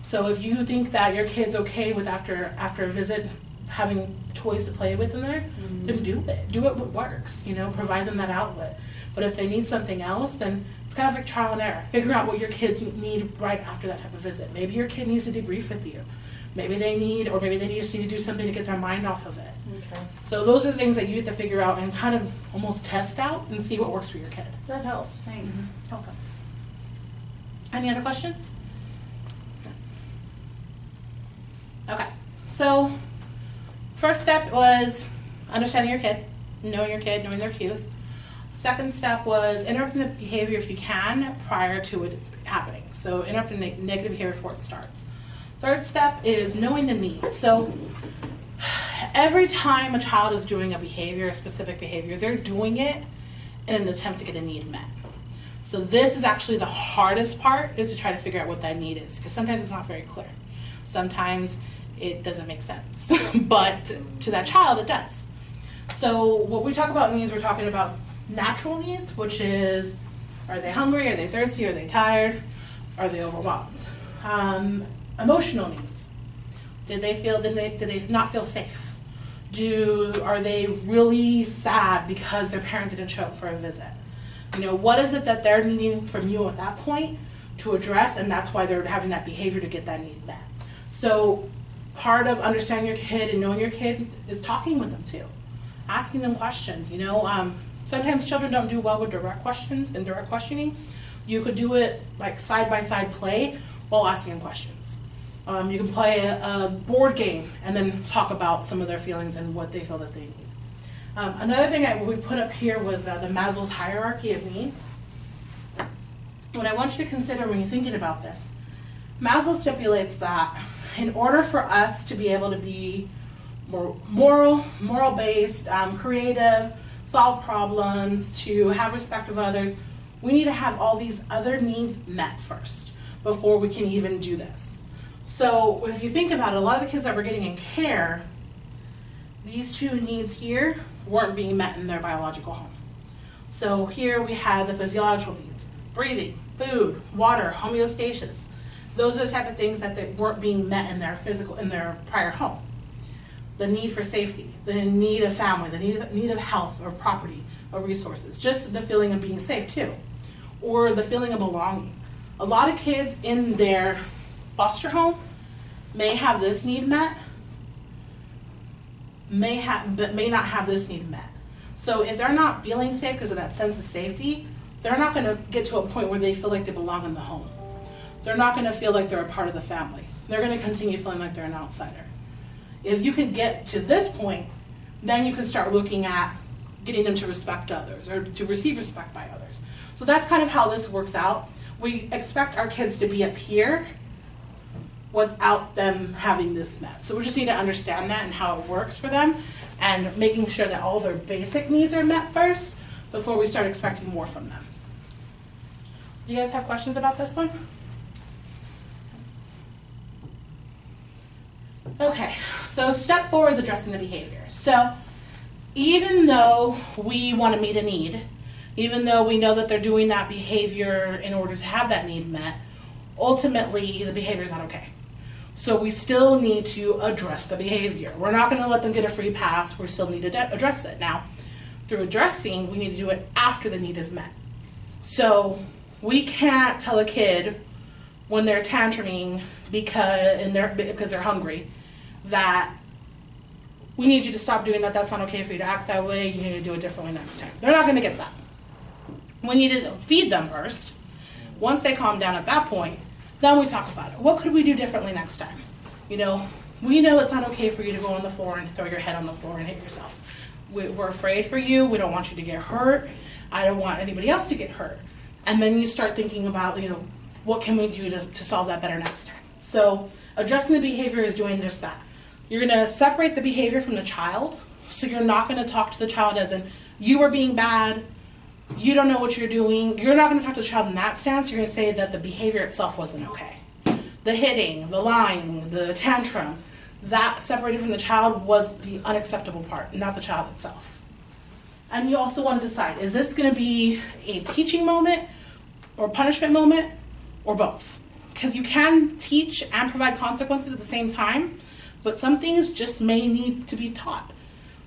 So if you think that your kid's okay with after a visit having toys to play with in there, then do it. Do it what works, you know, provide them that outlet. But if they need something else, then it's kind of like trial and error. Figure out what your kids need right after that type of visit. Maybe your kid needs to debrief with you. Maybe they just need to do something to get their mind off of it. Okay. So those are the things that you have to figure out and kind of almost test out and see what works for your kid. That helps, thanks. Okay. Any other questions? Okay, so first step was understanding your kid, knowing their cues. Second step was interrupting the behavior if you can prior to it happening. So interrupting negative behavior before it starts. Third step is knowing the needs. So every time a child is doing a behavior, a specific behavior, they're doing it in an attempt to get a need met. So this is actually the hardest part, is to try to figure out what that need is, because sometimes it's not very clear. Sometimes it doesn't make sense, but to that child it does. So what we talk about needs, we're talking about natural needs, which is, are they hungry, are they thirsty, are they tired, are they overwhelmed? Emotional needs, did they not feel safe? Are they really sad because their parent didn't show up for a visit? You know, what is it that they're needing from you at that point to address, and that's why they're having that behavior to get that need met. So part of understanding your kid and knowing your kid is talking with them too. Asking them questions, you know. Sometimes children don't do well with direct questions and direct questioning. You could do it like side-by-side play while asking them questions. You can play a board game and then talk about some of their feelings and what they feel that they need. Another thing we put up here was the Maslow's hierarchy of needs. What I want you to consider when you're thinking about this, Maslow stipulates that in order for us to be able to be more moral-based, creative, solve problems, to have respect of others, we need to have all these other needs met first before we can even do this. So if you think about it, a lot of the kids that we're getting in care, these two needs here weren't being met in their biological home. So here we had the physiological needs: breathing, food, water, homeostasis. Those are the type of things that they weren't being met in their prior home. The need for safety, the need of family, the need of health or property or resources, just the feeling of being safe too, or the feeling of belonging. A lot of kids in their foster home may have this need met, but may not have this need met. So if they're not feeling safe because of that sense of safety, they're not going to get to a point where they feel like they belong in the home. they're not going to feel like they're a part of the family. They're going to continue feeling like they're an outsider. If you can get to this point, then you can start looking at getting them to respect others or to receive respect by others. So that's kind of how this works out. We expect our kids to be a peer without them having this met. So we just need to understand that and how it works for them, and making sure that all their basic needs are met first before we start expecting more from them. Do you guys have questions about this one? Okay, so step 4 is addressing the behavior. So even though we want to meet a need, even though we know that they're doing that behavior in order to have that need met, ultimately the behavior is not okay. So we still need to address the behavior. We're not going to let them get a free pass. We still need to address it. Now, through addressing, we need to do it after the need is met. So we can't tell a kid when they're tantruming because they're hungry that we need you to stop doing that. That's not okay for you to act that way. You need to do it differently next time. They're not going to get that. We need to feed them first. Once they calm down at that point, then we talk about it. What could we do differently next time? You know, we know it's not okay for you to go on the floor and throw your head on the floor and hit yourself. We're afraid for you. We don't want you to get hurt. I don't want anybody else to get hurt. And then you start thinking about, you know, what can we do to solve that better next time? So addressing the behavior is doing just that. You're going to separate the behavior from the child. So you're not going to talk to the child as in, you are being bad, you don't know what you're doing. You're not going to talk to the child in that stance. You're going to say that the behavior itself wasn't okay. The hitting, the lying, the tantrum, that separated from the child was the unacceptable part, not the child itself. And you also want to decide, is this going to be a teaching moment or punishment moment or both? Because you can teach and provide consequences at the same time, but some things just may need to be taught.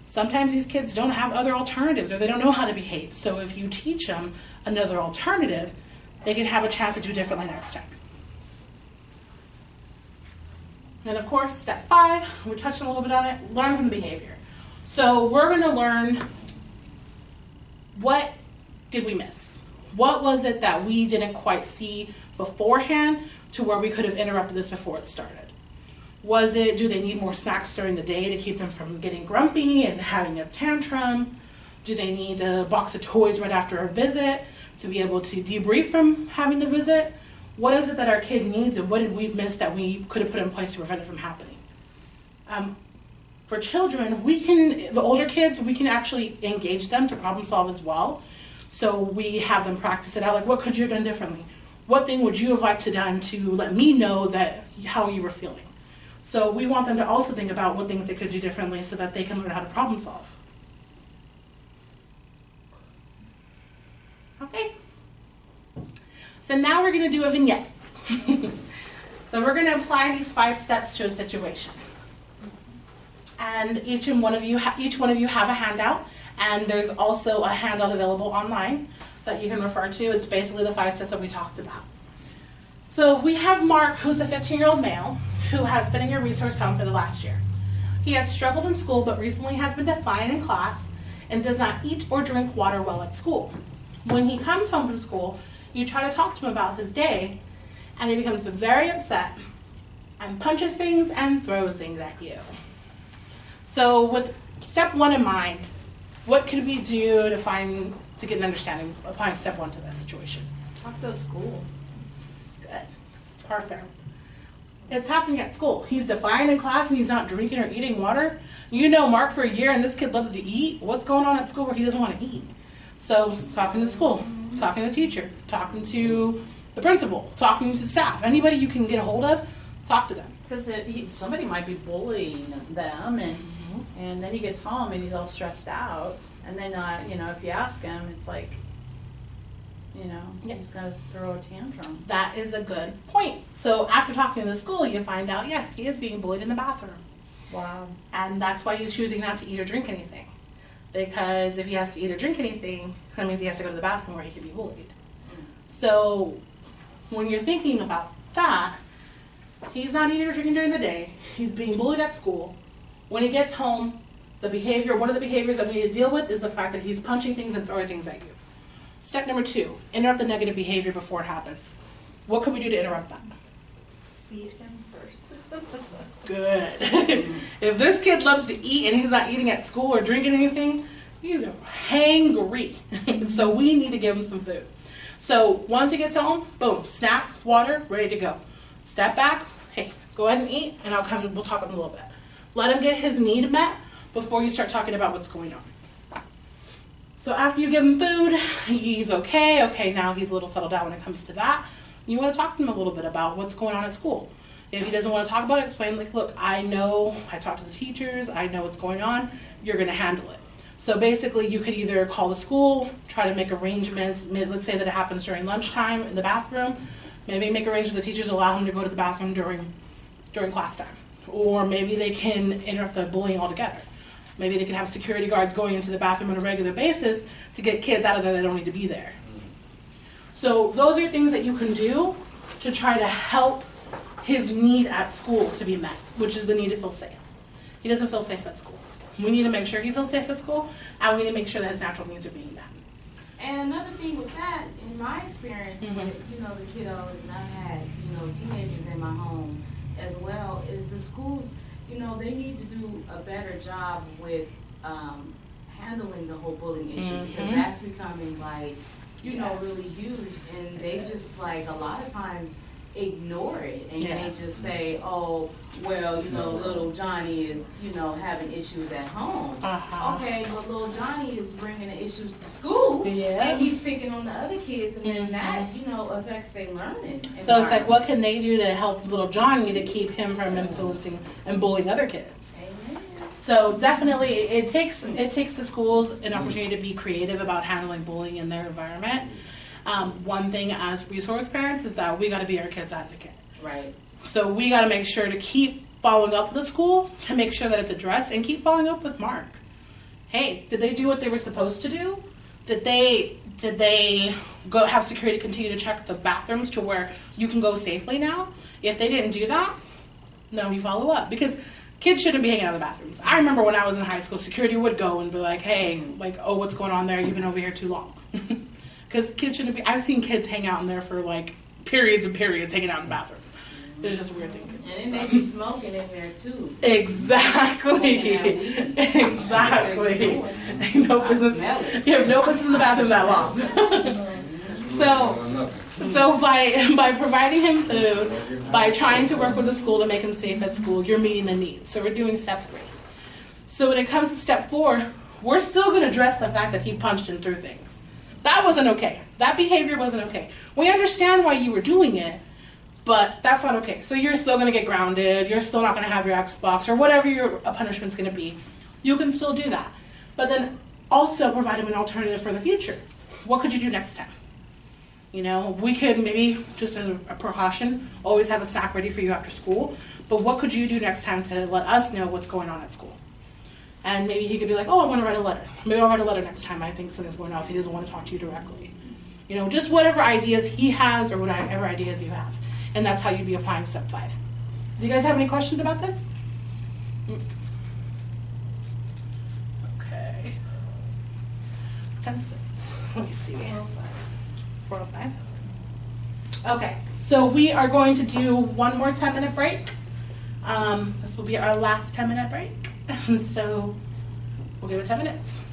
Sometimes these kids don't have other alternatives or they don't know how to behave. So if you teach them another alternative, they can have a chance to do differently next time. And of course, step 5, we touched a little bit on it, learn from the behavior. So we're going to learn, what did we miss? What was it that we didn't quite see beforehand to where we could have interrupted this before it started? Was it, do they need more snacks during the day to keep them from getting grumpy and having a tantrum? Do they need a box of toys right after a visit to be able to debrief from having the visit? What is it that our kid needs, and what did we miss that we could have put in place to prevent it from happening? For children, the older kids, we can actually engage them to problem solve as well. So we have them practice it out, like, what could you have done differently? What thing would you have liked to done to let me know that how you were feeling? So we want them to also think about what things they could do differently so that they can learn how to problem solve. Okay. So now we're going to do a vignette. So we're going to apply these 5 steps to a situation. And each one of you have a handout, and there's also a handout available online that you can refer to. It's basically the 5 steps that we talked about. So we have Mark, who's a 15-year-old male who has been in your resource home for the last year. He has struggled in school, but recently has been defiant in class and does not eat or drink water while at school. When he comes home from school, you try to talk to him about his day, and he becomes very upset and punches things and throws things at you. So with step 1 in mind, what could we do to get an understanding applying step 1 to this situation? Talk to school. Good. Perfect. It's happening at school. He's defiant in class and he's not drinking or eating water. You know Mark for a year and this kid loves to eat. What's going on at school where he doesn't want to eat? So talking to school, talking to the teacher, talking to the principal, talking to staff. Anybody you can get a hold of, talk to them. Because somebody might be bullying them, and then he gets home and he's all stressed out. And then, if you ask him, it's like, he's going to throw a tantrum. That is a good point. So after talking to the school, you find out, yes, he is being bullied in the bathroom. Wow. And that's why he's choosing not to eat or drink anything. Because if he has to eat or drink anything, that means he has to go to the bathroom where he can be bullied. So when you're thinking about that, he's not eating or drinking during the day. He's being bullied at school. When he gets home, one of the behaviors that we need to deal with is the fact that he's punching things and throwing things at you. Step number 2, interrupt the negative behavior before it happens. What could we do to interrupt that? Feed him first. Good. If this kid loves to eat and he's not eating at school or drinking anything, he's hangry. So we need to give him some food. So once he gets home, boom, snack, water, ready to go. Step back, hey, go ahead and eat, and we'll talk in a little bit. Let him get his need met before you start talking about what's going on. So after you give him food, he's okay, now he's a little settled down when it comes to that. You want to talk to him a little bit about what's going on at school. If he doesn't want to talk about it, explain, like, look, I know, I talked to the teachers, I know what's going on, you're going to handle it. So basically, you could either call the school, try to make arrangements, let's say that it happens during lunchtime in the bathroom, maybe make arrangements with the teachers, allow him to go to the bathroom during class time. Or maybe they can interrupt the bullying altogether. Maybe they can have security guards going into the bathroom on a regular basis to get kids out of there that don't need to be there. So those are things that you can do to try to help his need at school to be met, which is the need to feel safe. He doesn't feel safe at school. We need to make sure he feels safe at school, and we need to make sure that his natural needs are being met. And another thing with that, in my experience with, the kiddos, and I've had, teenagers in my home as well, is the schools, they need to do a better job with handling the whole bullying issue, because that's becoming like, really huge, and they just a lot of times ignore it, and they just say, oh, well, little Johnny is, having issues at home. Okay, but little Johnny is bringing the issues to school, and he's picking on the other kids, and then that, affects their learning. So it's like, what can they do to help little Johnny to keep him from influencing and bullying other kids? Amen. So definitely, it takes the schools an opportunity to be creative about handling bullying in their environment. One thing as resource parents is that we got to be our kids' advocate. Right. So we got to make sure to keep following up with the school to make sure that it's addressed, and keep following up with Mark. Hey, did they do what they were supposed to do? Did they go have security continue to check the bathrooms to where you can go safely now? If they didn't do that, then we follow up, because kids shouldn't be hanging out in the bathrooms. I remember when I was in high school, security would go and be like, hey, oh, what's going on there? You've been over here too long. Because kids shouldn't be. I've seen kids hang out in there for periods and periods hanging out in the bathroom. It's just a weird thing. Kids and then they be smoking in there too. Exactly. Exactly. No business. You have no business in the bathroom that long. So by providing him food, by trying to work with the school to make him safe at school, you're meeting the needs. So we're doing step 3. So when it comes to step 4, we're still going to address the fact that he punched and threw things. That wasn't okay. That behavior wasn't okay. We understand why you were doing it, but that's not okay. So you're still going to get grounded. You're still not going to have your Xbox or whatever your punishment's going to be. You can still do that. But then also provide him an alternative for the future. What could you do next time? We could maybe, just as a precaution, always have a snack ready for you after school. But what could you do next time to let us know what's going on at school? And maybe he could be like, oh, I want to write a letter. Maybe I'll write a letter next time I think something's going on if he doesn't want to talk to you directly. Just whatever ideas he has or whatever ideas you have. And that's how you'd be applying step 5. Do you guys have any questions about this? Okay. 10 cents. Let me see. 4:05. Okay, so we are going to do one more 10-minute break. This will be our last 10-minute break. So we'll give it 10 minutes.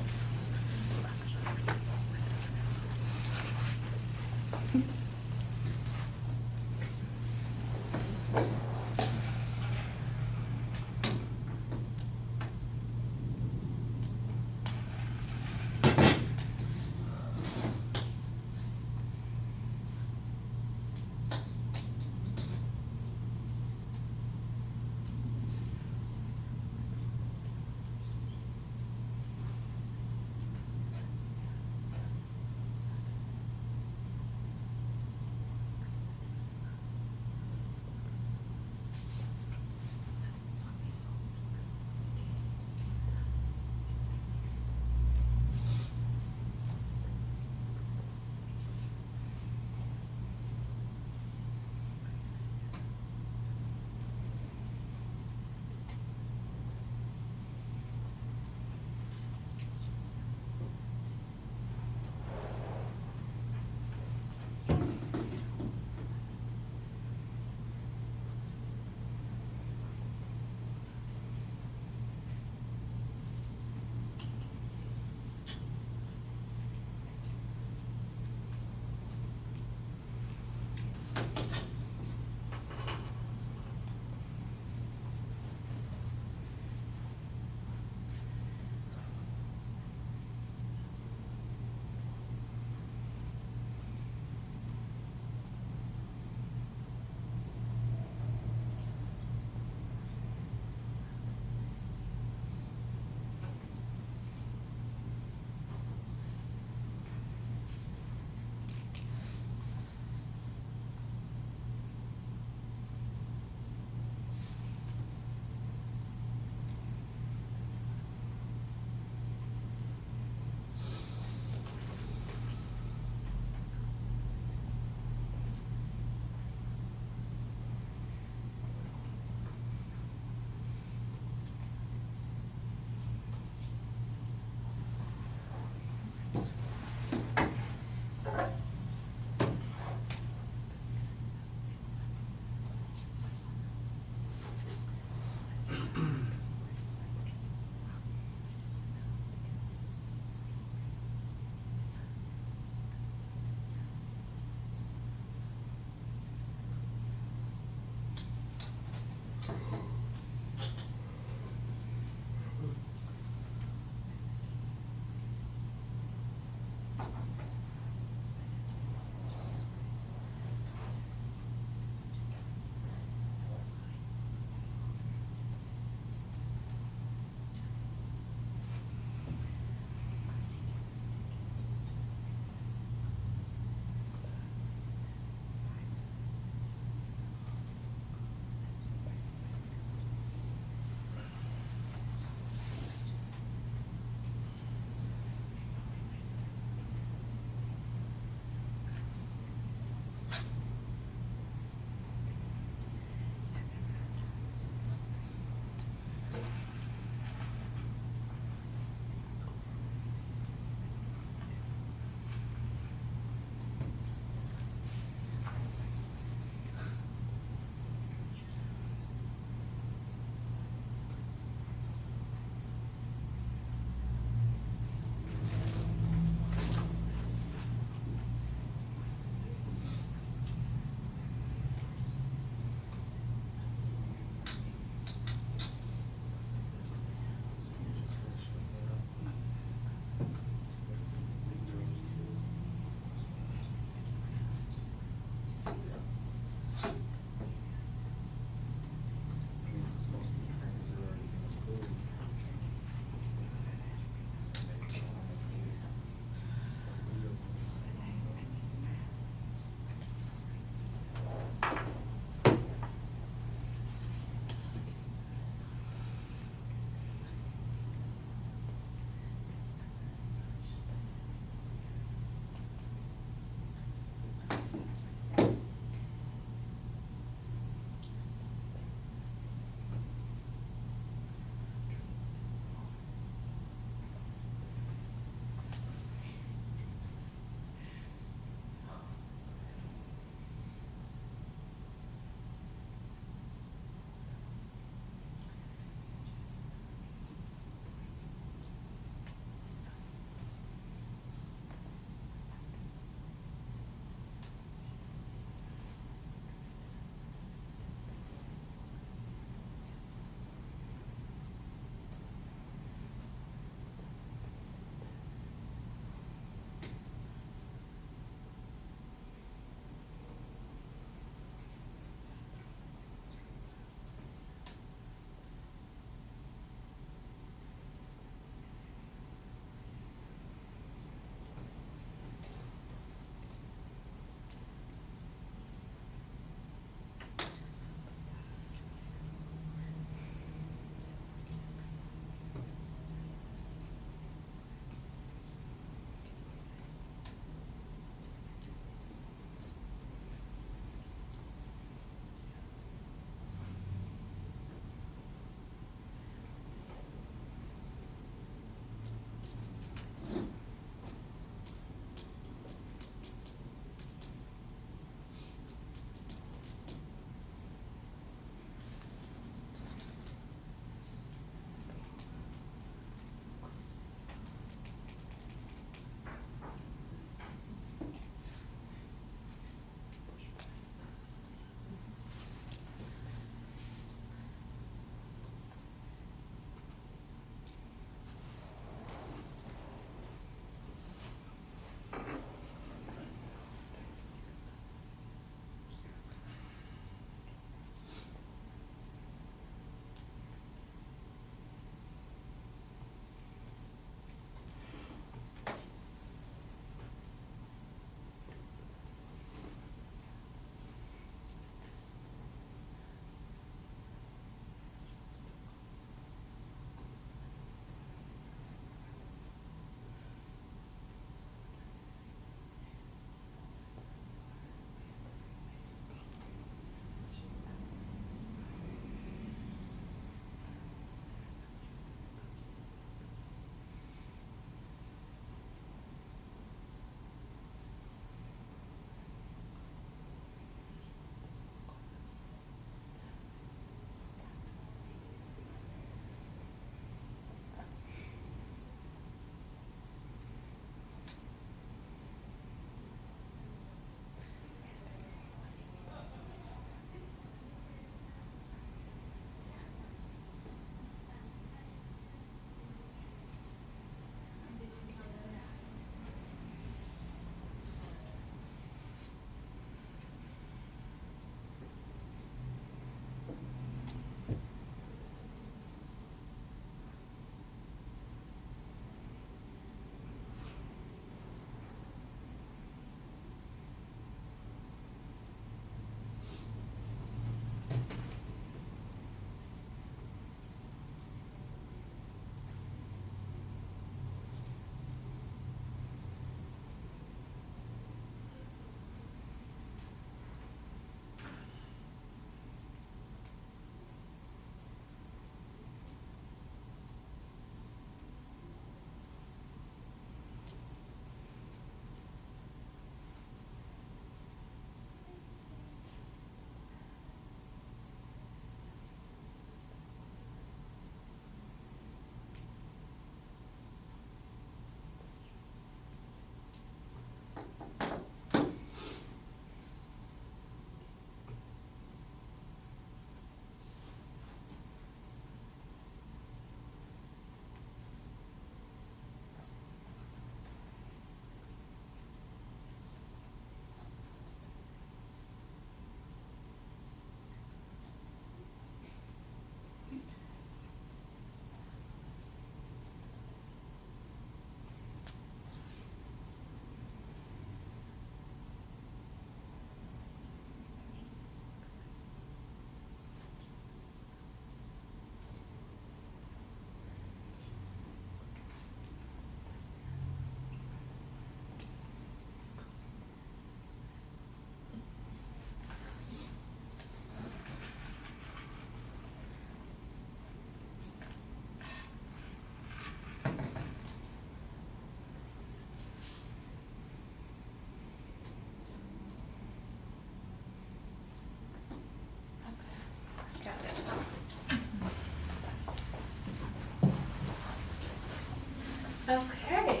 Okay.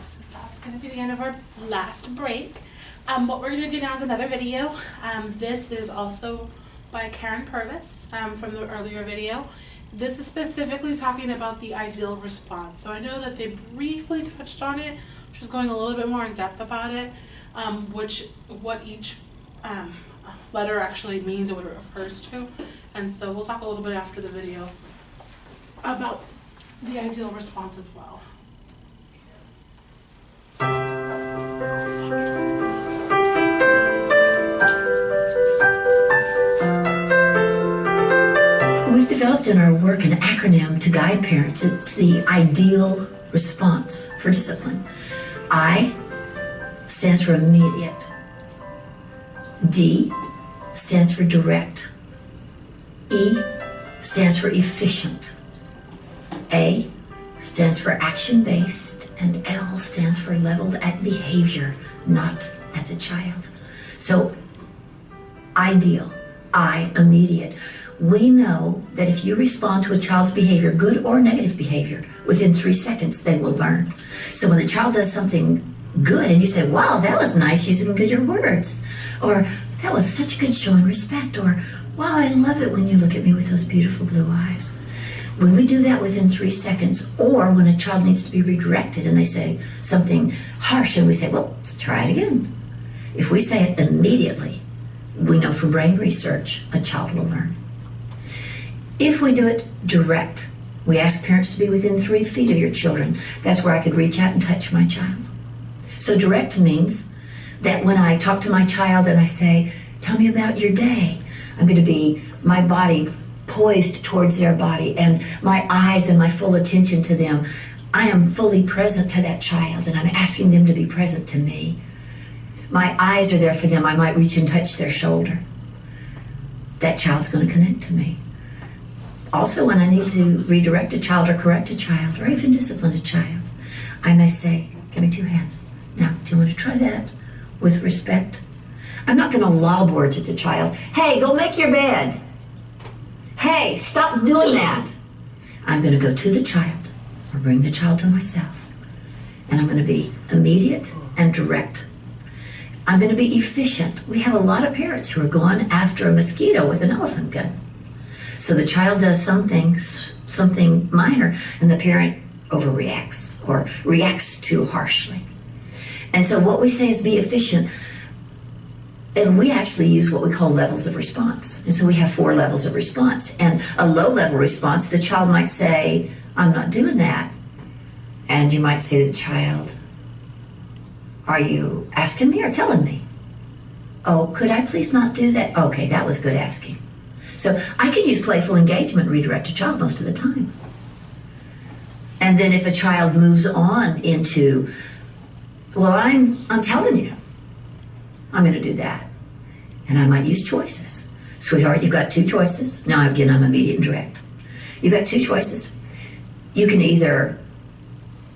So that's going to be the end of our last break. What we're going to do now is another video. This is also by Karen Purvis from the earlier video. This is specifically talking about the ideal response. So I know that they briefly touched on it. She's going a little bit more in depth about it, what each letter actually means and what it refers to. And so we'll talk a little bit after the video about the ideal response as well. We've developed in our work an acronym to guide parents. It's the ideal response for discipline. I stands for immediate. D stands for direct. E stands for efficient. A stands for action-based, and L stands for leveled at behavior, not at the child. So, ideal, I, immediate. We know that if you respond to a child's behavior, good or negative behavior, within 3 seconds they will learn. So when the child does something good and you say, wow, that was nice using good your words, or that was such good showing respect, or wow, I love it when you look at me with those beautiful blue eyes. When we do that within 3 seconds, or when a child needs to be redirected and they say something harsh and we say, well, let's try it again. If we say it immediately, we know from brain research, a child will learn. If we do it direct, we ask parents to be within 3 feet of your children. That's where I could reach out and touch my child. So direct means that when I talk to my child and I say, tell me about your day, I'm going to be my body poised towards their body and my eyes and my full attention to them. I am fully present to that child and I'm asking them to be present to me. My eyes are there for them. I might reach and touch their shoulder. That child's going to connect to me. Also, when I need to redirect a child or correct a child or even discipline a child, I may say, give me 2 hands. Now, do you want to try that with respect? I'm not going to lob words at the child. Hey, go make your bed. Hey, stop doing that. I'm going to go to the child or bring the child to myself. And I'm going to be immediate and direct. I'm going to be efficient. We have a lot of parents who are going after a mosquito with an elephant gun. So the child does something minor and the parent overreacts or reacts too harshly. And so what we say is be efficient. And we actually use what we call levels of response. And so we have 4 levels of response. And a low level response, the child might say, I'm not doing that. And you might say to the child, are you asking me or telling me? Oh, could I please not do that? Okay, that was good asking. So I can use playful engagement to redirect a child most of the time. And then if a child moves on into, well, I'm telling you, I'm going to do that. And I might use choices. Sweetheart, you've got 2 choices. Now, again, I'm immediate and direct. You've got 2 choices. You can either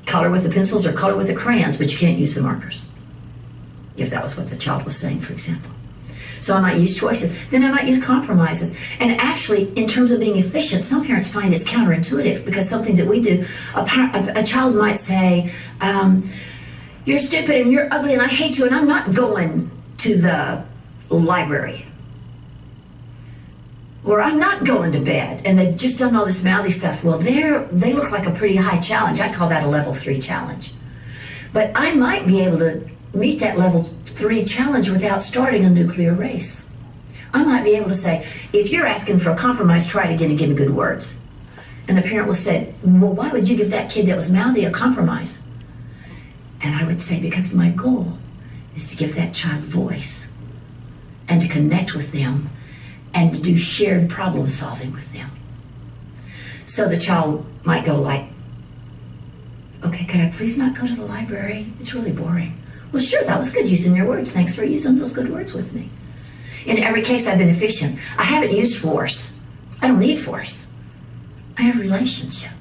color with the pencils or color with the crayons, but you can't use the markers. If that was what the child was saying, for example. So I might use choices. Then I might use compromises. And actually, in terms of being efficient, some parents find it's counterintuitive because something that we do, a child might say, you're stupid and you're ugly and I hate you and I'm not going to the library. Or I'm not going to bed. And they've just done all this mouthy stuff. Well, they look like a pretty high challenge. I'd call that a level 3 challenge. But I might be able to meet that level 3 challenge without starting a nuclear race. I might be able to say, if you're asking for a compromise, try it again and give me good words. And the parent will say, well, why would you give that kid that was mouthy a compromise? And I would say, because my goal is to give that child voice and to connect with them and to do shared problem solving with them. So the child might go like, okay, could I please not go to the library? It's really boring. Well, sure, that was good using your words. Thanks for using those good words with me. In every case, I've been efficient. I haven't used force. I don't need force. I have relationship.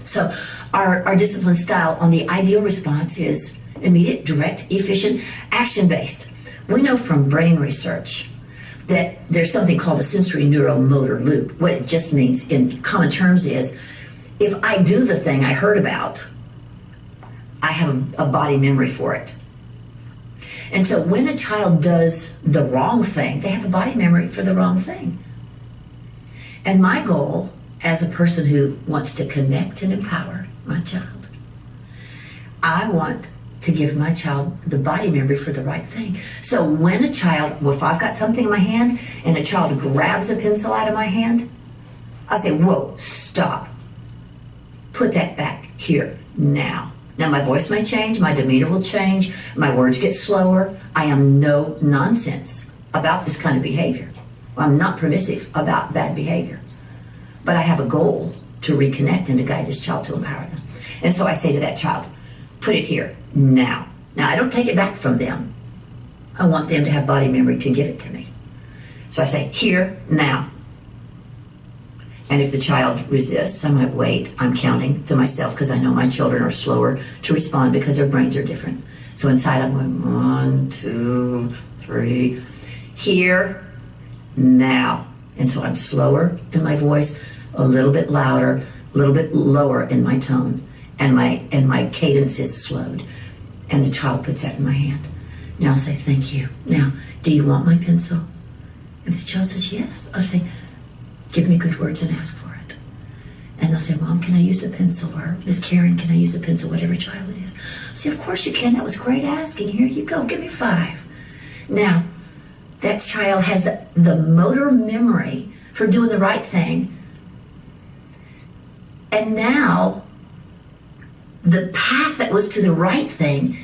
So our discipline style on the ideal response is immediate, direct, efficient, action-based. We know from brain research that there's something called a sensory neuromotor loop. What it just means in common terms is if I do the thing I heard about, I have a body memory for it. And so when a child does the wrong thing, they have a body memory for the wrong thing. And my goal as a person who wants to connect and empower my child, I want to give my child the body memory for the right thing. So when a child, if I've got something in my hand and a child grabs a pencil out of my hand, I say, whoa, stop. Put that back here now. Now my voice may change, my demeanor will change, my words get slower. I am no nonsense about this kind of behavior. I'm not permissive about bad behavior. But I have a goal to reconnect and to guide this child to empower them. And so I say to that child, put it here, now. Now I don't take it back from them. I want them to have body memory to give it to me. So I say, here, now. And if the child resists, I might wait. I'm counting to myself because I know my children are slower to respond because their brains are different. So inside I'm going 1, 2, 3. Here, now. And so I'm slower in my voice, a little bit louder, a little bit lower in my tone, and my cadence is slowed. And the child puts that in my hand. Now I'll say, thank you. Now, do you want my pencil? If the child says yes, I'll say, give me good words and ask for it. And they'll say, Mom, can I use the pencil? Or Miss Karen, can I use the pencil? Whatever child it is. I'll say, of course you can. That was great asking. Here you go. Give me 5. Now, that child has the motor memory for doing the right thing. And now, the path that was to the right thing.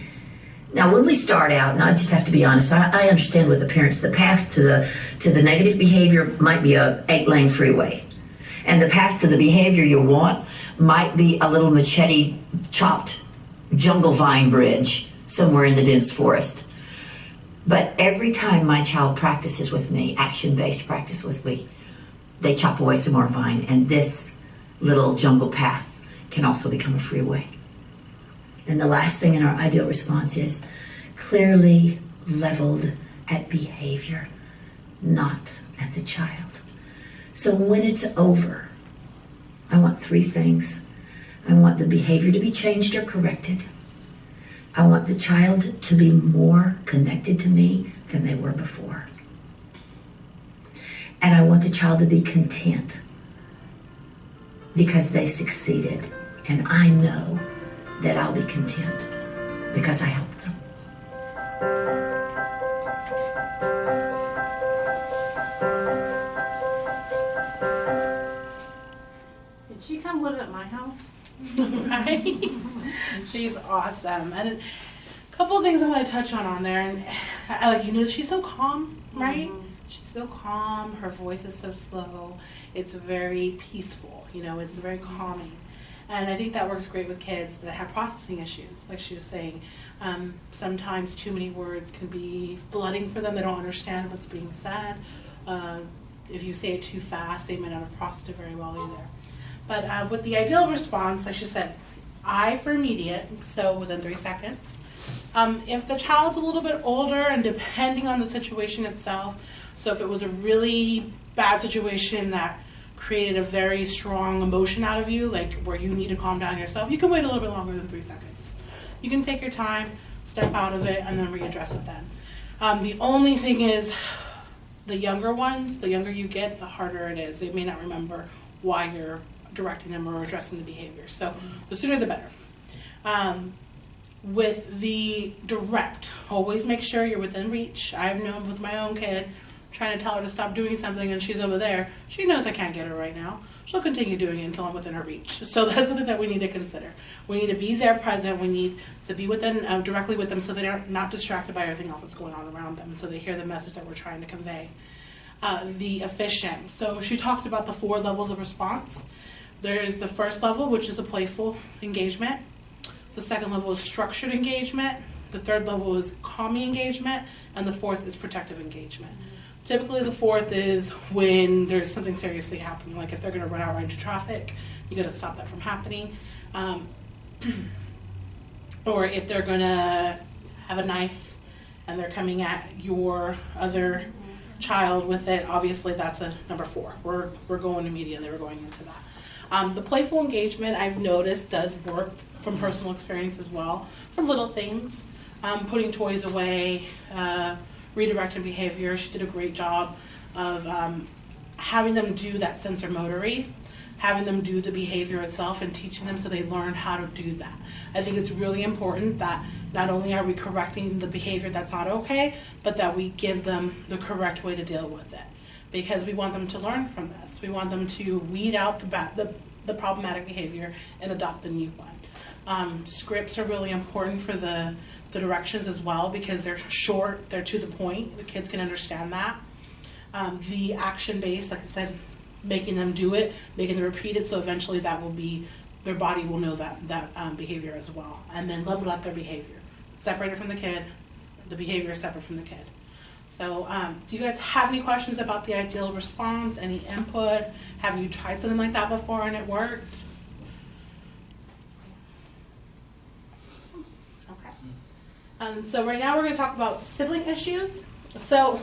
Now, when we start out, and I just have to be honest, I understand with the parents, the path to the negative behavior might be a 8-lane freeway. And the path to the behavior you want might be a little machete chopped jungle vine bridge somewhere in the dense forest. But every time my child practices with me, action-based practice with me, they chop away some more vine, and this little jungle path can also become a freeway. And the last thing in our ideal response is clearly leveled at behavior, not at the child. So when it's over, I want 3 things. I want the behavior to be changed or corrected. I want the child to be more connected to me than they were before. And I want the child to be content because they succeeded. And I know that I'll be content because I helped them. Did she come live at my house? Right? She's awesome. And a couple of things I want to touch on there. And I like, she's so calm, right? Mm-hmm. She's so calm. Her voice is so slow. It's very peaceful. It's very calming. And I think that works great with kids that have processing issues. Like she was saying, sometimes too many words can be flooding for them. They don't understand what's being said. If you say it too fast, they might not have processed it very well either. But with the ideal response, like she said, I for immediate, so within 3 seconds. If the child's a little bit older and depending on the situation itself, so if it was a really bad situation that created a very strong emotion out of you, like where you need to calm down yourself, you can wait a little bit longer than 3 seconds. You can take your time, step out of it, and then readdress it then. The only thing is, the younger ones, the younger you get, the harder it is. They may not remember why you're directing them or addressing the behavior. So the sooner the better. With the direct, always make sure you're within reach. I've known with my own kid, trying to tell her to stop doing something and she's over there. She knows I can't get her right now. She'll continue doing it until I'm within her reach. So that's something that we need to consider. We need to be there present. We need to be within, directly with them so they're not distracted by everything else that's going on around them. So they hear the message that we're trying to convey. The efficient. So she talked about the 4 levels of response. There's the first level, which is a playful engagement. The second level is structured engagement. The third level is calming engagement. And the 4th is protective engagement. Typically the 4th is when there's something seriously happening, like if they're going to run out right into traffic, you got to stop that from happening. Or if they're going to have a knife and they're coming at your other child with it, obviously that's a number 4. We're going immediately, we're going into that. The playful engagement I've noticed does work from personal experience as well for little things. Putting toys away, redirecting behavior. She did a great job of having them do that sensor motory, having them do the behavior itself and teaching them so they learn how to do that. I think it's really important that not only are we correcting the behavior that's not okay, but that we give them the correct way to deal with it. Because we want them to learn from this. We want them to weed out the problematic behavior and adopt the new one. Scripts are really important for the directions as well because they're short, they're to the point, the kids can understand that. The action-based, like I said, making them do it, making them repeat it, so eventually that will be, their body will know that behavior as well. And then level out their behavior. Separated from the kid, the behavior is separate from the kid. So do you guys have any questions about the ideal response, any input? Have you tried something like that before and it worked? Okay. So right now we're going to talk about sibling issues. So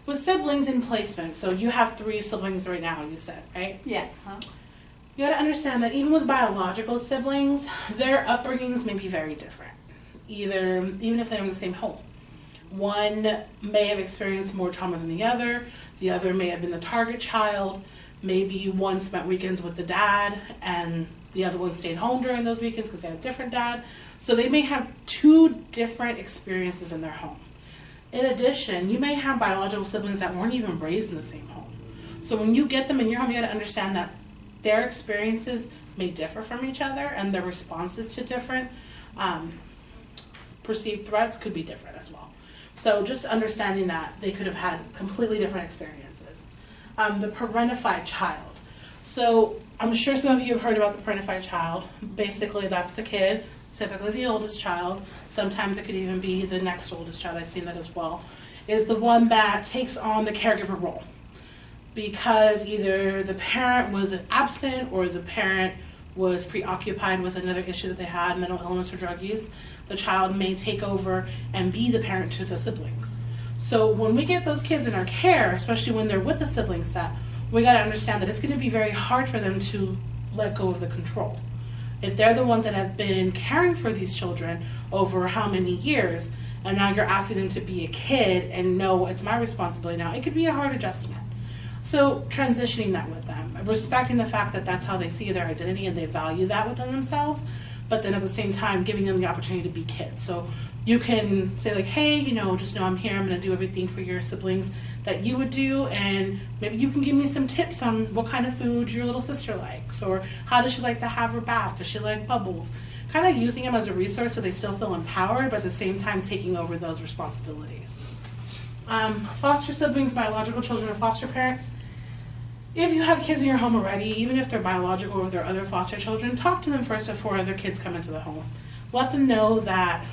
with siblings in placement, so you have 3 siblings right now, you said, right? Yeah. You got to understand that even with biological siblings, their upbringings may be very different, even if they're in the same home. One may have experienced more trauma than the other may have been the target child, maybe one spent weekends with the dad and the other one stayed home during those weekends because they had a different dad. So they may have 2 different experiences in their home. In addition, you may have biological siblings that weren't even raised in the same home. So when you get them in your home, you got to understand that their experiences may differ from each other and their responses to different perceived threats could be different as well. So just understanding that they could have had completely different experiences. The parentified child. So I'm sure some of you have heard about the parentified child. Basically, that's the kid, typically the oldest child. Sometimes it could even be the next oldest child. I've seen that as well. Is the one that takes on the caregiver role. Because either the parent was absent or the parent was preoccupied with another issue that they had, mental illness or drug use, the child may take over and be the parent to the siblings. So when we get those kids in our care, especially when they're with the sibling set, we got to understand that it's going to be very hard for them to let go of the control. If they're the ones that have been caring for these children over how many years, and now you're asking them to be a kid and no, it's my responsibility now, it could be a hard adjustment. So transitioning that with them, respecting the fact that that's how they see their identity and they value that within themselves, but then at the same time giving them the opportunity to be kids. So you can say like, hey, just know I'm here, I'm going to do everything for your siblings that you would do, and maybe you can give me some tips on what kind of food your little sister likes, or how does she like to have her bath, does she like bubbles? Kind of using them as a resource so they still feel empowered, but at the same time taking over those responsibilities. Foster siblings, biological children, or foster parents. If you have kids in your home already, even if they're biological or they're other foster children, talk to them first before other kids come into the home. Let them know that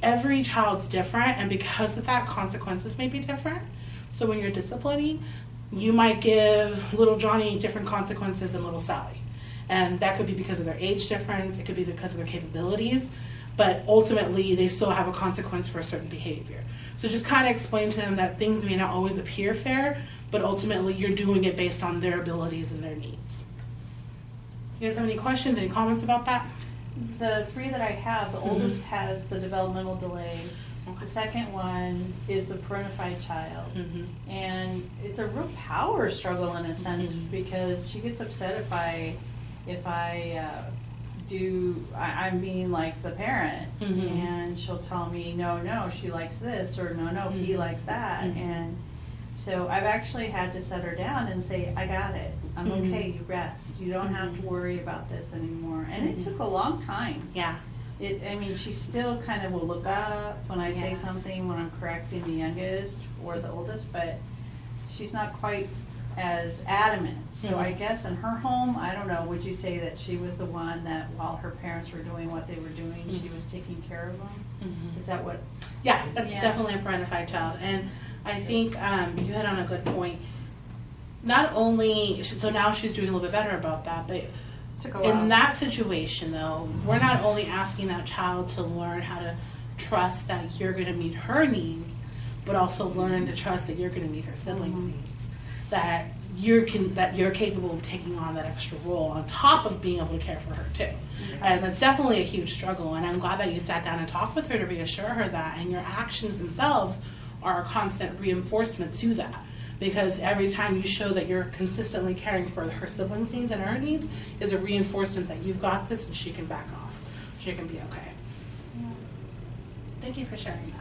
every child's different, and because of that, consequences may be different. So when you're disciplining, you might give little Johnny different consequences than little Sally. And that could be because of their age difference, it could be because of their capabilities, but ultimately they still have a consequence for a certain behavior. So just kind of explain to them that things may not always appear fair, but ultimately you're doing it based on their abilities and their needs. You guys have any questions, any comments about that? The 3 that I have, the oldest has the developmental delay. The second one is the parentified child. And it's a real power struggle in a sense because she gets upset if I'm being like the parent, and she'll tell me, no, she likes this, or no, he likes that. And so I've actually had to set her down and say, I got it. I'm okay, you rest. You don't have to worry about this anymore. And it took a long time. Yeah. She still kind of will look up when I say something when I'm correcting the youngest or the oldest, but she's not quite as adamant. So I guess in her home, I don't know, would you say that she was the one that while her parents were doing what they were doing, she was taking care of them? Is that what? Yeah, that's definitely a parentified child. And I think you hit on a good point. Not only, so now she's doing a little bit better about that, but in that situation though, we're not only asking that child to learn how to trust that you're going to meet her needs, but also learn to trust that you're going to meet her siblings' needs. That you're capable of taking on that extra role on top of being able to care for her too. And that's definitely a huge struggle, and I'm glad that you sat down and talked with her to reassure her that, and your actions themselves are a constant reinforcement to that, because every time you show that you're consistently caring for her siblings' needs and her needs is a reinforcement that you've got this and she can back off. She can be okay. Thank you for sharing that.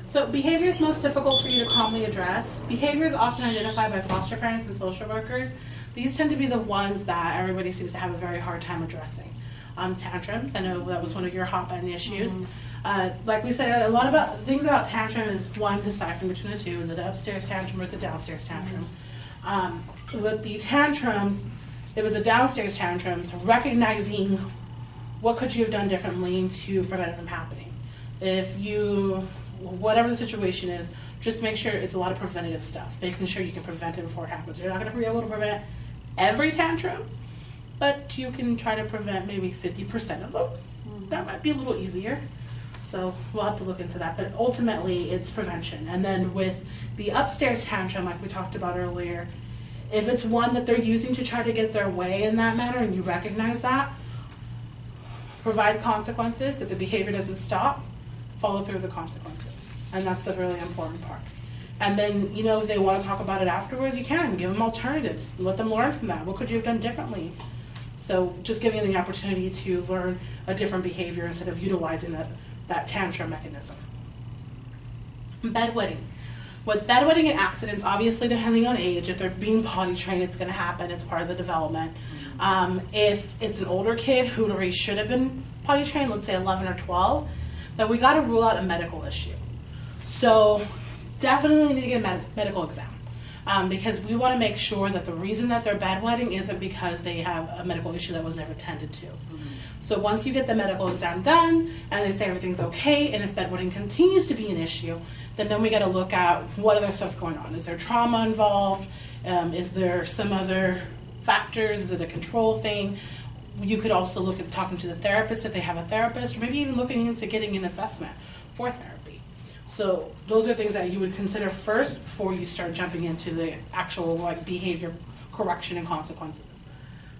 So behavior is most difficult for you to calmly address. Behavior is often identified by foster parents and social workers. These tend to be the ones that everybody seems to have a very hard time addressing. Tantrums, I know that was one of your hotbutton issues. Like we said, a lot about things about tantrum is one, deciphering between the two. Is it an upstairs tantrum or is it a downstairs tantrum? With the tantrums, it was a downstairs tantrum, so recognizing what could you have done differently to prevent it from happening. If you, whatever the situation is, just make sure it's a lot of preventative stuff, making sure you can prevent it before it happens. You're not going to be able to prevent every tantrum, but you can try to prevent maybe 50% of them. That might be a little easier. So we'll have to look into that, but ultimately it's prevention. And then with the upstairs tantrum, like we talked about earlier, if it's one that they're using to try to get their way in that manner and you recognize that, provide consequences. If the behavior doesn't stop, follow through with the consequences. And that's the really important part. And then, you know, if they want to talk about it afterwards, you can. Give them alternatives. Let them learn from that. What could you have done differently? So just giving them the opportunity to learn a different behavior instead of utilizing that tantrum mechanism. Bedwetting. With bedwetting and accidents, obviously depending on age, if they're being potty trained, it's going to happen. It's part of the development. If it's an older kid who already should have been potty trained, let's say 11 or 12, then we got to rule out a medical issue. So definitely need to get a medical exam. Because we want to make sure that the reason that they're bedwetting isn't because they have a medical issue that was never tended to. So once you get the medical exam done and they say everything's okay, and if bedwetting continues to be an issue, then we got to look at what other stuff's going on. Is there trauma involved? Is there some other factors? Is it a control thing? You could also look at talking to the therapist if they have a therapist, or maybe even looking into getting an assessment for therapy. So those are things that you would consider first before you start jumping into the actual behavior correction and consequences.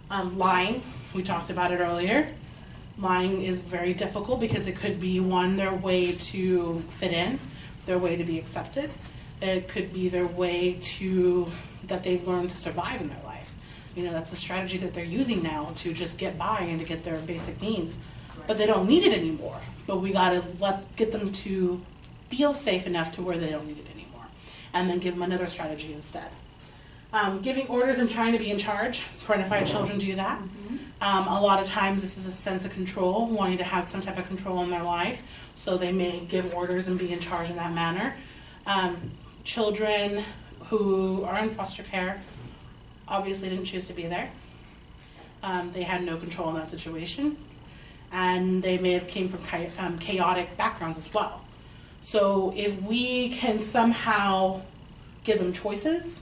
Lying, we talked about it earlier. Lying is very difficult because it could be their way to fit in, their way to be accepted. It could be their way that they've learned to survive in their life. You know, that's the strategy that they're using now to just get by and to get their basic needs. But they don't need it anymore. But we gotta get them to feel safe enough to where they don't need it anymore. And then give them another strategy instead. Giving orders and trying to be in charge. Parentified children do that. A lot of times this is a sense of control, wanting to have some type of control in their life. So they may give orders and be in charge in that manner. Children who are in foster care obviously didn't choose to be there. They had no control in that situation. And they may have came from chaotic backgrounds as well. So if we can somehow give them choices,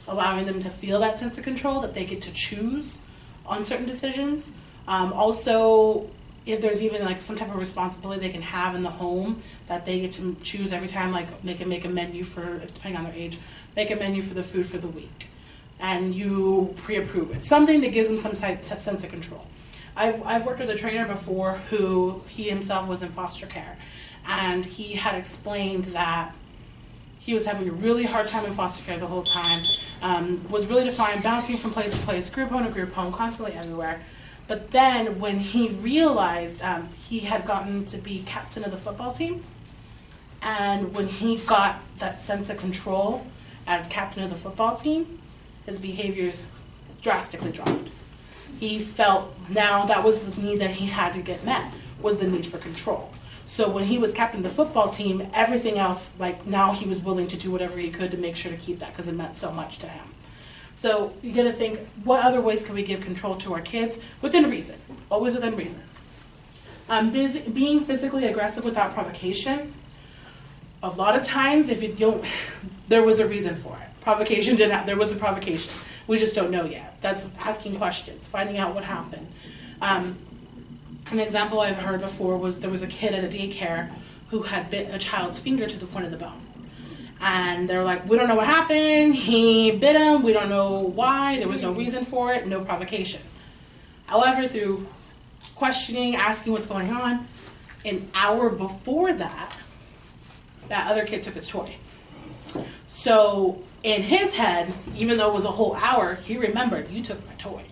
allowing them to feel that sense of control, that they get to choose on certain decisions. Also, if there's even some type of responsibility they can have in the home, that they get to choose every time, they can make a menu for, depending on their age, make a menu for the food for the week. And you pre-approve it. Something that gives them some sense of control. I've worked with a trainer before who he himself was in foster care. And he had explained that he was having a really hard time in foster care the whole time, was really defined, bouncing from place to place, group home to group home, constantly everywhere. But then when he realized he had gotten to be captain of the football team, and when he got that sense of control as captain of the football team, his behaviors drastically dropped. He felt now that was the need that he had to get met, was the need for control. So when he was captain of the football team, everything else, now he was willing to do whatever he could to make sure to keep that because it meant so much to him. So you got to think, what other ways can we give control to our kids? Within reason, always within reason. Being physically aggressive without provocation. A lot of times, if you don't, there was a reason for it. Provocation didn't happen. There was a provocation. We just don't know yet. That's asking questions, finding out what happened. An example I've heard before was there was a kid at a daycare who had bit a child's finger to the point of the bone. And they're like, we don't know what happened. He bit him. We don't know why. There was no reason for it. No provocation. However, through questioning, asking what's going on, an hour before that, that other kid took his toy. So in his head, even though it was a whole hour, he remembered, you took my toy.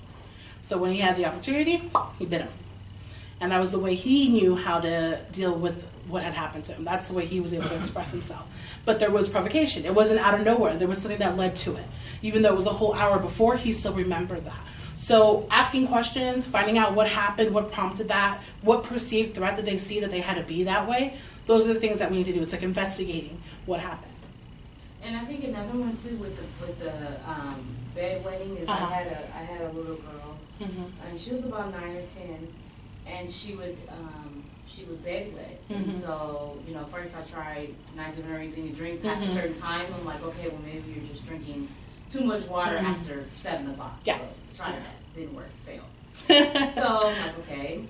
So when he had the opportunity, he bit him. And that was the way he knew how to deal with what had happened to him. That's the way he was able to express himself. But there was provocation. It wasn't out of nowhere. There was something that led to it. Even though it was a whole hour before, he still remembered that. So asking questions, finding out what happened, what prompted that, what perceived threat did they see that they had to be that way, those are the things that we need to do. It's like investigating what happened. And I think another one too with the bedwetting is I had a little girl, and she was about 9 or 10, and she would bedwet. And so, you know, first I tried not giving her anything to drink past a certain time. I'm like, okay, well maybe you're just drinking too much water after 7 o'clock. Yeah. So try that. Didn't work. Failed. So I'm like, okay,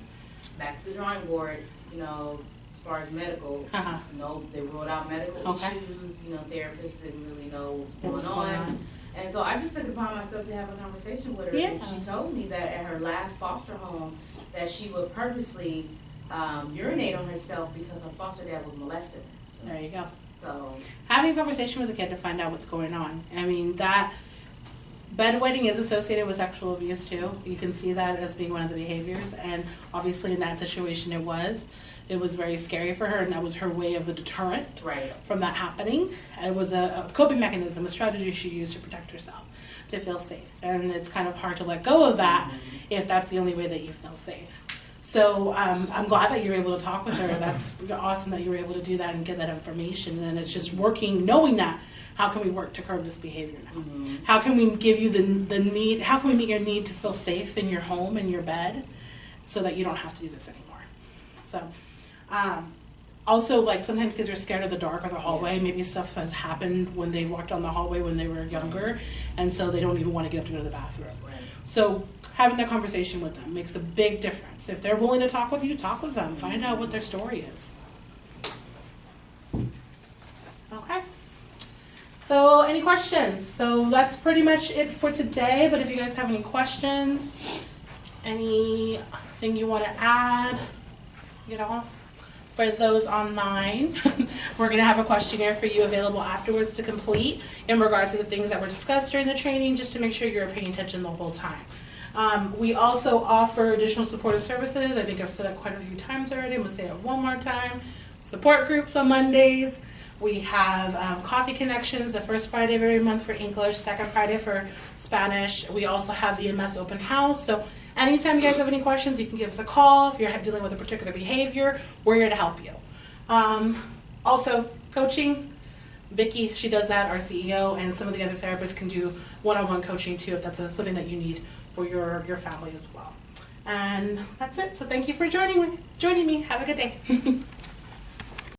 back to the drawing board. You know, as far as medical, no, they ruled out medical issues. You know, therapists didn't really know what's going on. And so I just took it upon myself to have a conversation with her. Yeah. And she told me that at her last foster home, that she would purposely urinate on herself because her foster dad was molesting her. There you go. So having a conversation with the kid to find out what's going on. I mean, that bedwetting is associated with sexual abuse too. You can see that as being one of the behaviors, and obviously in that situation it was very scary for her, and that was her way of a deterrent from that happening. It was a coping mechanism, a strategy she used to protect herself, to feel safe. And it's kind of hard to let go of that if that's the only way that you feel safe. So I'm glad that you're able to talk with her. That's awesome that you were able to do that and get that information. And it's just working, knowing that, how can we work to curb this behavior now? How can we give you the need, how can we meet your need to feel safe in your home, in your bed, so that you don't have to do this anymore? So also, like, sometimes kids are scared of the dark or the hallway. Maybe stuff has happened when they walked down the hallway when they were younger, and so they don't even want to get up to go to the bathroom. So having that conversation with them makes a big difference. If they're willing to talk with you, talk with them. Find out what their story is. Okay. So any questions? So that's pretty much it for today, but if you guys have any questions, anything you want to add, you know, for those online, we're going to have a questionnaire for you available afterwards to complete in regards to the things that were discussed during the training, just to make sure you're paying attention the whole time. We also offer additional supportive services. I think I've said that quite a few times already. I'm going to say it one more time. Support groups on Mondays. We have coffee connections the first Friday of every month for English, second Friday for Spanish. We also have the MS open house. So anytime you guys have any questions, you can give us a call. If you're dealing with a particular behavior, we're here to help you. Also, coaching. Vicki, she does that, our CEO, and some of the other therapists can do one-on-one coaching too if that's something that you need for your family as well. And that's it. So thank you for joining me. Have a good day.